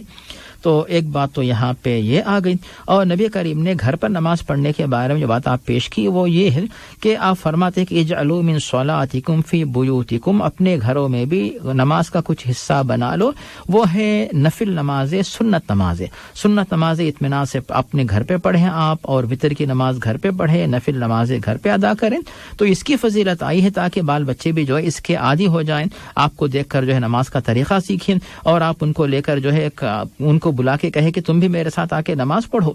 تو ایک بات تو یہاں پہ یہ آ گئی. اور نبی کریم نے گھر پر نماز پڑھنے کے بارے میں جو بات آپ پیش کی وہ یہ ہے کہ آپ فرماتے کہ اجعلوا من صلاتکم فی بیوتکم، اپنے گھروں میں بھی نماز کا کچھ حصہ بنا لو، وہ ہے نفل نمازیں، سنت نمازیں. سنت نمازیں اطمینان سے اپنے گھر پہ پڑھیں آپ، اور وتر کی نماز گھر پہ پڑھیں، نفل نمازیں گھر پہ ادا کریں. تو اس کی فضیلت آئی ہے تاکہ بال بچے بھی جو ہے اس کے عادی ہو جائیں، آپ کو دیکھ کر جو ہے نماز کا طریقہ سیکھیں اور آپ ان کو لے کر جو ہے ان کو بلا کے کہے کہ تم بھی میرے ساتھ آ کے نماز پڑھو.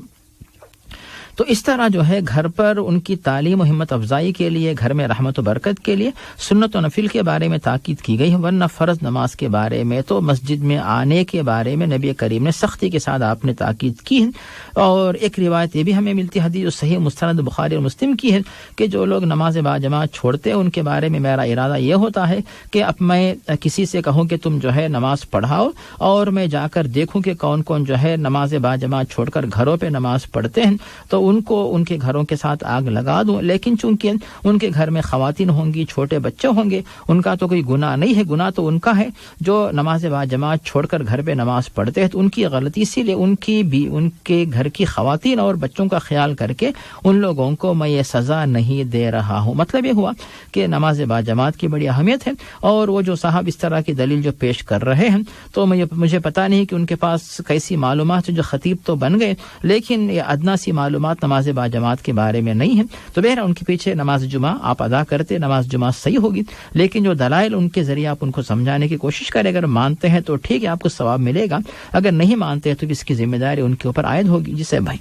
تو اس طرح جو ہے گھر پر ان کی تعلیم و ہمت افزائی کے لیے، گھر میں رحمت و برکت کے لیے سنت و نفل کے بارے میں تاکید کی گئی ہے. ورنہ فرض نماز کے بارے میں تو مسجد میں آنے کے بارے میں نبی کریم نے سختی کے ساتھ آپ نے تاکید کی ہے. اور ایک روایت یہ بھی ہمیں ملتی ہے، حدیث جو صحیح مستند بخاری اور مسلم کی ہے، کہ جو لوگ نماز باجماعت چھوڑتے ہیں ان کے بارے میں میرا ارادہ یہ ہوتا ہے کہ اب میں کسی سے کہوں کہ تم جو ہے نماز پڑھاؤ، اور میں جا کر دیکھوں کہ کون کون جو ہے نماز باجماعت چھوڑ کر گھروں پہ نماز پڑھتے ہیں، تو ان کو ان کے گھروں کے ساتھ آگ لگا دوں. لیکن چونکہ ان کے گھر میں خواتین ہوں گی، چھوٹے بچے ہوں گے، ان کا تو کوئی گناہ نہیں ہے، گناہ تو ان کا ہے جو نماز باجماعت چھوڑ کر گھر پہ نماز پڑھتے ہیں. تو ان کی غلطی اسی لیے ان کے گھر کی خواتین اور بچوں کا خیال کر کے ان لوگوں کو میں یہ سزا نہیں دے رہا ہوں. مطلب یہ ہوا کہ نماز باجماعت کی بڑی اہمیت ہے. اور وہ جو صاحب اس طرح کی دلیل جو پیش کر رہے ہیں تو مجھے پتا نہیں کہ ان کے پاس کیسی معلومات جو خطیب تو بن گئے، لیکن یہ ادنا سی معلومات نماز باجماعت کے بارے میں نہیں ہے. تو بہرحال ان کے پیچھے نماز جمعہ آپ ادا کرتے، نماز جمعہ صحیح ہوگی. لیکن جو دلائل ان کے ذریعے آپ ان کو سمجھانے کی کوشش کریں، اگر مانتے ہیں تو ٹھیک ہے، آپ کو ثواب ملے گا، اگر نہیں مانتے ہیں تو اس کی ذمہ داری ان کے اوپر عائد ہوگی. جسے بھائی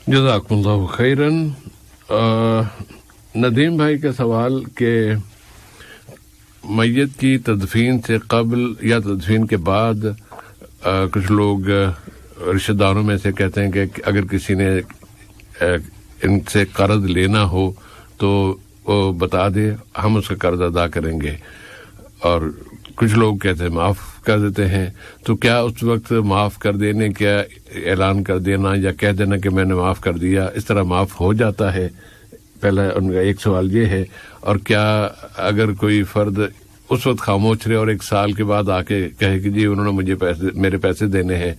جزاکم اللہ خیرن. ندیم بھائی کا سوال کہ میت کی تدفین سے قبل یا تدفین کے بعد کچھ لوگ رشتہ داروں میں سے کہتے ہیں کہ اگر کسی نے ان سے قرض لینا ہو تو وہ بتا دے، ہم اس کا قرض ادا کریں گے، اور کچھ لوگ کہتے ہیں معاف کر دیتے ہیں. تو کیا اس وقت معاف کر دینے کا اعلان کر دینا یا کہہ دینا کہ میں نے معاف کر دیا، اس طرح معاف ہو جاتا ہے؟ پہلا ان کا ایک سوال یہ ہے. اور کیا اگر کوئی فرد اس وقت خاموش رہے اور 1 سال کے بعد آ کے کہے کہ جی انہوں نے مجھے میرے پیسے دینے ہیں،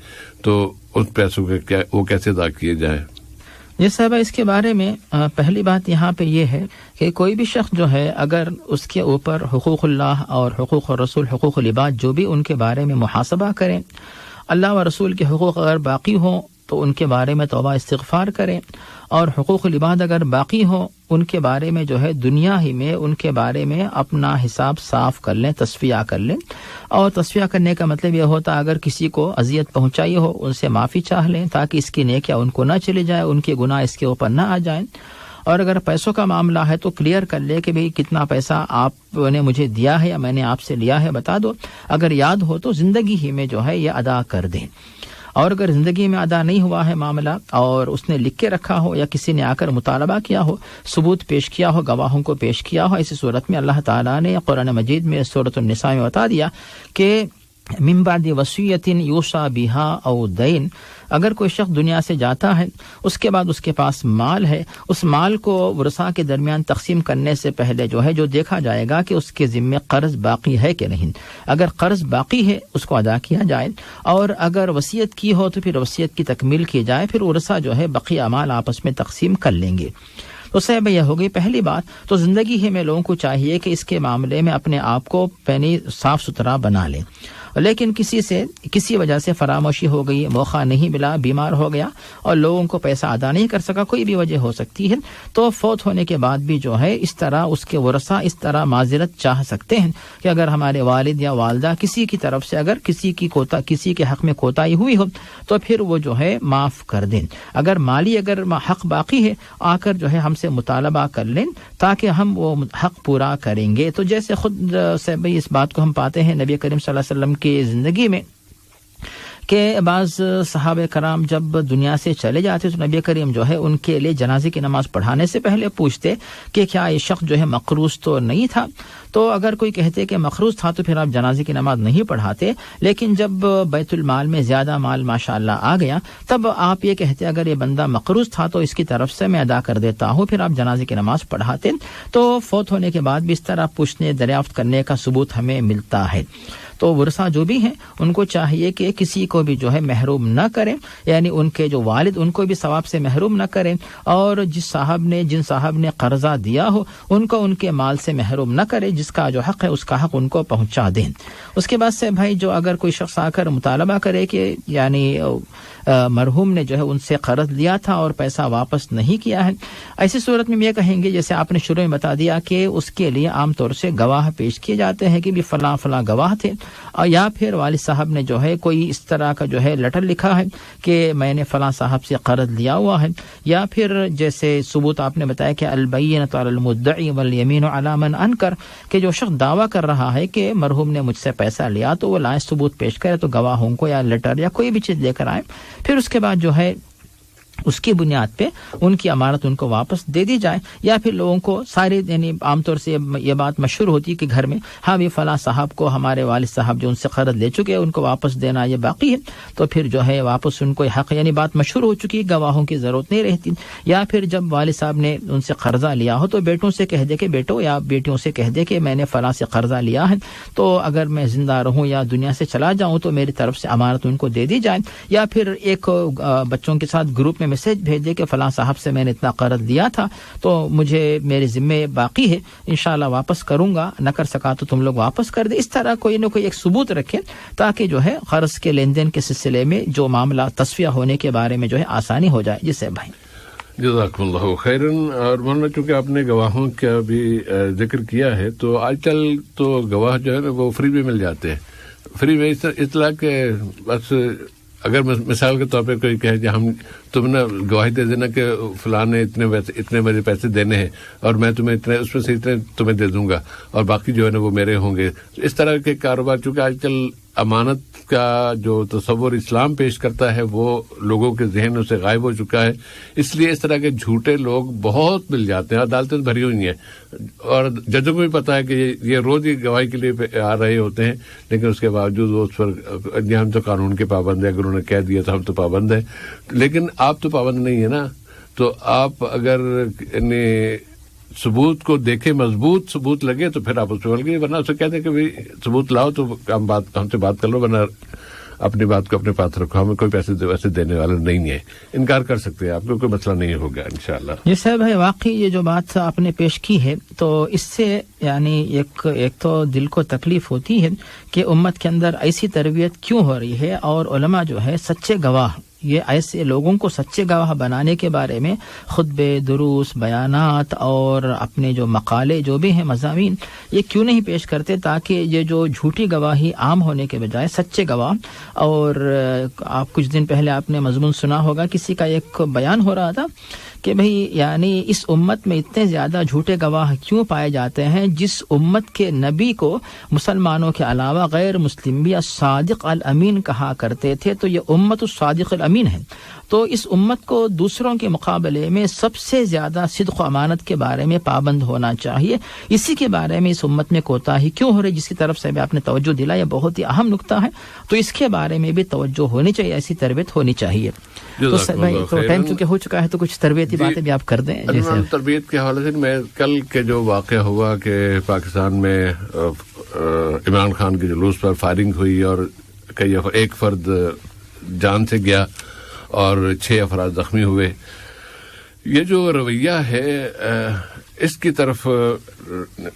تو ان پیسوں کے وہ کیسے ادا کیے جائیں؟ جی صاحب، اس کے بارے میں پہلی بات یہاں پہ یہ ہے کہ کوئی بھی شخص جو ہے اگر اس کے اوپر حقوق اللہ اور حقوق الرسول، حقوق العباد جو بھی ان کے بارے میں محاسبہ کریں، اللہ و رسول کے حقوق اگر باقی ہوں تو ان کے بارے میں توبہ استغفار کریں، اور حقوق العباد اگر باقی ہوں ان کے بارے میں جو ہے دنیا ہی میں ان کے بارے میں اپنا حساب صاف کر لیں، تصفیہ کر لیں. اور تصفیہ کرنے کا مطلب یہ ہوتا اگر کسی کو اذیت پہنچائی ہو ان سے معافی چاہ لیں تاکہ اس کی نیکیاں ان کو نہ چلی جائے، ان کے گناہ اس کے اوپر نہ آ جائیں. اور اگر پیسوں کا معاملہ ہے تو کلیئر کر لے کہ بھئی کتنا پیسہ آپ نے مجھے دیا ہے یا میں نے آپ سے لیا ہے بتا دو. اگر یاد ہو تو زندگی ہی میں جو ہے یہ ادا کر دیں. اور اگر زندگی میں ادا نہیں ہوا ہے معاملہ اور اس نے لکھ کے رکھا ہو یا کسی نے آ کر مطالبہ کیا ہو، ثبوت پیش کیا ہو، گواہوں کو پیش کیا ہو، ایسی صورت میں اللہ تعالیٰ نے قرآن مجید میں سورۃ النساء میں بتا دیا کہ من بعد وصیۃ یوصی بہا او دین، اگر کوئی شخص دنیا سے جاتا ہے اس کے بعد اس کے پاس مال ہے، اس مال کو ورثاء کے درمیان تقسیم کرنے سے پہلے جو ہے جو دیکھا جائے گا کہ اس کے ذمے قرض باقی ہے کہ نہیں. اگر قرض باقی ہے اس کو ادا کیا جائے، اور اگر وصیت کی ہو تو پھر وصیت کی تکمیل کی جائے، پھر ورثاء جو ہے بقیہ مال آپس میں تقسیم کر لیں گے. تو صاحب یہ ہو گئی پہلی بات. تو زندگی ہی میں لوگوں کو چاہیے کہ اس کے معاملے میں اپنے آپ کو صاف ستھرا بنا لیں. لیکن کسی وجہ سے فراموشی ہو گئی، موقع نہیں ملا، بیمار ہو گیا اور لوگوں کو پیسہ ادا نہیں کر سکا، کوئی بھی وجہ ہو سکتی ہے، تو فوت ہونے کے بعد بھی جو ہے اس طرح اس کے ورثاء اس طرح معذرت چاہ سکتے ہیں کہ اگر ہمارے والد یا والدہ کسی کی طرف سے اگر کسی کے حق میں کوتاہی ہوئی ہو تو پھر وہ جو ہے معاف کر دیں. اگر مالی اگر حق باقی ہے آ کر جو ہے ہم سے مطالبہ کر لیں تاکہ ہم وہ حق پورا کریں گے. تو جیسے خود سے اس بات کو ہم پاتے ہیں نبی کریم صلی اللہ علیہ وسلم کی زندگی میں کہ بعض صحابہ کرام جب دنیا سے چلے جاتے تو نبی کریم جو ہے ان کے لیے جنازے کی نماز پڑھانے سے پہلے پوچھتے کہ کیا یہ شخص جو ہے مقروض تو نہیں تھا. تو اگر کوئی کہتے کہ مقروض تھا تو پھر آپ جنازے کی نماز نہیں پڑھاتے، لیکن جب بیت المال میں زیادہ مال ماشاءاللہ آ گیا تب آپ یہ کہتے اگر یہ بندہ مقروض تھا تو اس کی طرف سے میں ادا کر دیتا ہوں، پھر آپ جنازے کی نماز پڑھاتے. تو فوت ہونے کے بعد بھی اس طرح پوچھنے دریافت کرنے کا ثبوت ہمیں ملتا ہے. تو ورثاء جو بھی ہیں ان کو چاہیے کہ کسی کو بھی جو ہے محروم نہ کریں، یعنی ان کے جو والد ان کو بھی ثواب سے محروم نہ کریں، اور جن صاحب نے قرضہ دیا ہو ان کو ان کے مال سے محروم نہ کریں، جس کا جو حق ہے اس کا حق ان کو پہنچا دیں. اس کے بعد سے بھائی جو اگر کوئی شخص آ کر مطالبہ کرے کہ یعنی مرحوم نے جو ہے ان سے قرض لیا تھا اور پیسہ واپس نہیں کیا ہے، ایسی صورت میں یہ کہیں گے جیسے آپ نے شروع میں بتا دیا کہ اس کے لیے عام طور سے گواہ پیش کیے جاتے ہیں کہ بھی فلاں فلاں گواہ تھے، یا پھر والد صاحب نے جو ہے کوئی اس طرح کا جو ہے لیٹر لکھا ہے کہ میں نے فلاں صاحب سے قرض لیا ہوا ہے، یا پھر جیسے ثبوت آپ نے بتایا کہ البینۃ علی المدعی والیمین علی من انکر، کہ جو شخص دعویٰ کر رہا ہے کہ مرحوم نے مجھ سے پیسہ لیا تو وہ لائے ثبوت پیش کرے، تو گواہوں کو یا لیٹر یا کوئی بھی چیز لے کر آئے، پھر اس کے بعد جو ہے اس کی بنیاد پہ ان کی امانت ان کو واپس دے دی جائے. یا پھر لوگوں کو سارے یعنی عام طور سے یہ بات مشہور ہوتی ہے کہ گھر میں ہاں بھی فلاں صاحب کو ہمارے والد صاحب جو ان سے قرض لے چکے ان کو واپس دینا یہ باقی ہے، تو پھر جو ہے واپس ان کو حق، یعنی بات مشہور ہو چکی، گواہوں کی ضرورت نہیں رہتی. یا پھر جب والد صاحب نے ان سے قرضہ لیا ہو تو بیٹوں سے کہہ دے کہ بیٹو یا بیٹیوں سے کہہ دے کہ میں نے فلاں سے قرضہ لیا ہے، تو اگر میں زندہ رہوں یا دنیا سے چلا جاؤں تو میری طرف سے امانت ان کو دے دی جائے. یا پھر ایک بچوں کے ساتھ گروپ میں میسج بھیج دے کہ فلاں صاحب سے میں نے اتنا قرض لیا تھا تو مجھے میرے ذمے باقی ہے، انشاءاللہ واپس کروں گا، نہ کر سکا تو تم لوگ واپس کر دے. اس طرح کوئی نہ کوئی ایک ثبوت رکھے تاکہ جو ہے قرض کے لین دین کے سلسلے میں جو معاملہ تصفیہ ہونے کے بارے میں جو ہے آسانی ہو جائے. جس سے بھائی جزاکم اللہ خیرن. اور مولانا چونکہ آپ نے گواہوں کا بھی ذکر کیا ہے تو آج کل تو گواہ جو ہے نا وہ فری میں مل جاتے ہیں. فری میں اطلاع کے بس اگر مثال کے طور پہ کوئی کہے کہ تم نے گواہی دے دینا کہ فلاں نے اتنے میرے پیسے دینے ہیں اور میں تمہیں اتنے اس میں سے اتنے تمہیں دے دوں گا اور باقی جو ہے نا وہ میرے ہوں گے. اس طرح کے کاروبار چونکہ آج کل امانت کا جو تصور اسلام پیش کرتا ہے وہ لوگوں کے ذہنوں سے غائب ہو چکا ہے، اس لیے اس طرح کے جھوٹے لوگ بہت مل جاتے ہیں. عدالتیں بھری ہوئی ہیں اور ججوں کو بھی پتا ہے کہ یہ روز ہی گواہی کے لیے آ رہے ہوتے ہیں، لیکن اس کے باوجود وہ اس پر ہم تو قانون کے پابند ہیں، اگر انہوں نے کہہ دیا تو ہم تو پابند ہیں. لیکن آپ تو پابند نہیں ہے نا، تو آپ اگر ثبوت کو دیکھے, مضبوط ثبوت لگے تو پھر آپ اس پہ بول گئے, ورنہ اسے کہتے ہیں کہ بھائی ثبوت لاؤ تو ہم سے بات کر لو, ورنہ اپنی بات کو اپنے پاس رکھو, ہمیں کوئی پیسے ویسے دینے والا نہیں ہے. انکار کر سکتے ہیں آپ کو, کوئی مسئلہ نہیں ہوگا انشاءاللہ. جی صاحب بھائی, واقعی یہ جو بات آپ نے پیش کی ہے تو اس سے یعنی ایک تو دل کو تکلیف ہوتی ہے کہ امت کے اندر ایسی تربیت کیوں ہو رہی ہے, اور علماء جو ہے سچے گواہ, یہ ایسے لوگوں کو سچے گواہ بنانے کے بارے میں خطبے, دروس, بیانات اور اپنے جو مقالے جو بھی ہیں, مضامین, یہ کیوں نہیں پیش کرتے تاکہ یہ جو جھوٹی گواہی عام ہونے کے بجائے سچے گواہ. اور آپ کچھ دن پہلے آپ نے مضمون سنا ہوگا, کسی کا ایک بیان ہو رہا تھا کہ بھئی یعنی اس امت میں اتنے زیادہ جھوٹے گواہ کیوں پائے جاتے ہیں, جس امت کے نبی کو مسلمانوں کے علاوہ غیر مسلم بھی الصادق الامین کہا کرتے تھے, تو یہ امت الصادق الامین ہے. تو اس امت کو دوسروں کے مقابلے میں سب سے زیادہ صدق و امانت کے بارے میں پابند ہونا چاہیے. اسی کے بارے میں اس امت میں کوتاہی کیوں ہو رہی, جس کی طرف سے بھی آپ نے توجہ دلا, یہ بہت ہی اہم نقطہ ہے, تو اس کے بارے میں بھی توجہ ہونی چاہیے, ایسی تربیت ہونی چاہیے. تو ٹائم چونکہ ہو چکا ہے تو کچھ تربیتی باتیں بھی آپ کر دیں. تربیت کے حوالے سے میں کل کے جو واقعہ ہوا کہ پاکستان میں عمران خان کے جلوس پر فائرنگ ہوئی اور ایک فرد جان سے گیا اور 6 افراد زخمی ہوئے, یہ جو رویہ ہے اس کی طرف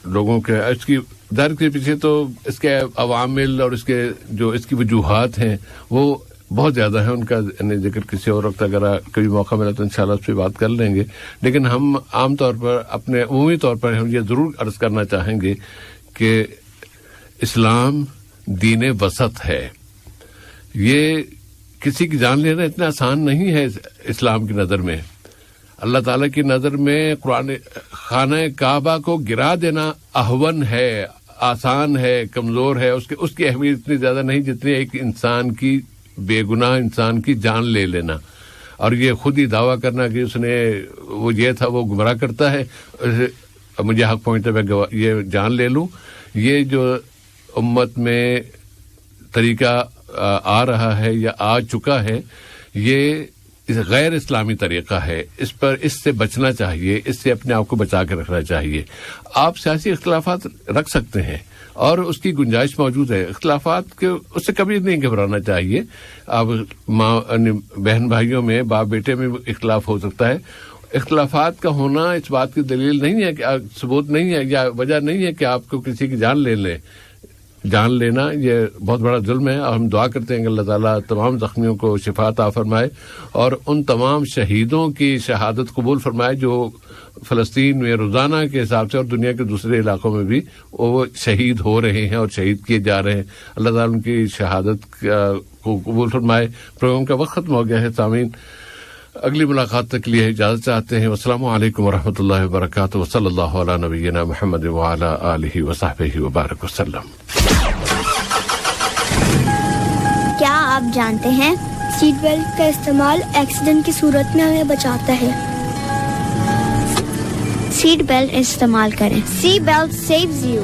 لوگوں کے, اس کی در کے پیچھے تو اس کے عوامل اور اس کی وجوہات ہیں وہ بہت زیادہ ہیں, ان کا ذکر کسی اور وقت اگر کبھی موقع ملا تو انشاءاللہ اس پہ بات کر لیں گے. لیکن ہم عام طور پر اپنے عمومی طور پر ہم یہ ضرور عرض کرنا چاہیں گے کہ اسلام دین وسط ہے. یہ کسی کی جان لینا اتنا آسان نہیں ہے اسلام کی نظر میں. اللہ تعالیٰ کی نظر میں قرآن خانہ کعبہ کو گرا دینا اہون ہے, آسان ہے, کمزور ہے. اس کی اہمیت اتنی زیادہ نہیں جتنی ایک انسان کی, بے گناہ انسان کی جان لے لینا. اور یہ خود ہی دعویٰ کرنا کہ اس نے وہ یہ تھا, وہ گمراہ کرتا ہے, مجھے حق پہنچتا ہے میں یہ جان لے لوں. یہ جو امت میں طریقہ آ رہا ہے یا آ چکا ہے, یہ غیر اسلامی طریقہ ہے. اس سے بچنا چاہیے, اس سے اپنے آپ کو بچا کے رکھنا چاہیے. آپ سیاسی اختلافات رکھ سکتے ہیں اور اس کی گنجائش موجود ہے, اختلافات کے اس سے کبھی نہیں گھبرانا چاہیے. اب بہن بھائیوں میں, باپ بیٹے میں اختلاف ہو سکتا ہے. اختلافات کا ہونا اس بات کی دلیل نہیں ہے کہ ثبوت نہیں ہے یا وجہ نہیں ہے کہ آپ کو کسی کی جان لے لیں. جان لینا یہ بہت بڑا ظلم ہے, اور ہم دعا کرتے ہیں کہ اللہ تعالیٰ تمام زخمیوں کو شفا عطا فرمائے اور ان تمام شہیدوں کی شہادت قبول فرمائے جو فلسطین میں روزانہ کے حساب سے اور دنیا کے دوسرے علاقوں میں بھی وہ شہید ہو رہے ہیں اور شہید کیے جا رہے ہیں. اللہ تعالیٰ ان کی شہادت کو قبول فرمائے. پروگرام کا وقت ختم ہو گیا ہے سامعین, اگلی ملاقات تک کے لیے اجازت چاہتے ہیں. السلام علیکم ورحمۃ اللہ وبرکاتہ. وصلی اللہ علی نبینا محمد وعلی آلہ وصحبہ وبارک وسلم. کیا آپ جانتے ہیں سیٹ بیلٹ کا استعمال ایکسیڈنٹ کی صورت میں ہمیں بچاتا ہے. سیٹ بیلٹ استعمال کریں. Seat belt saves you.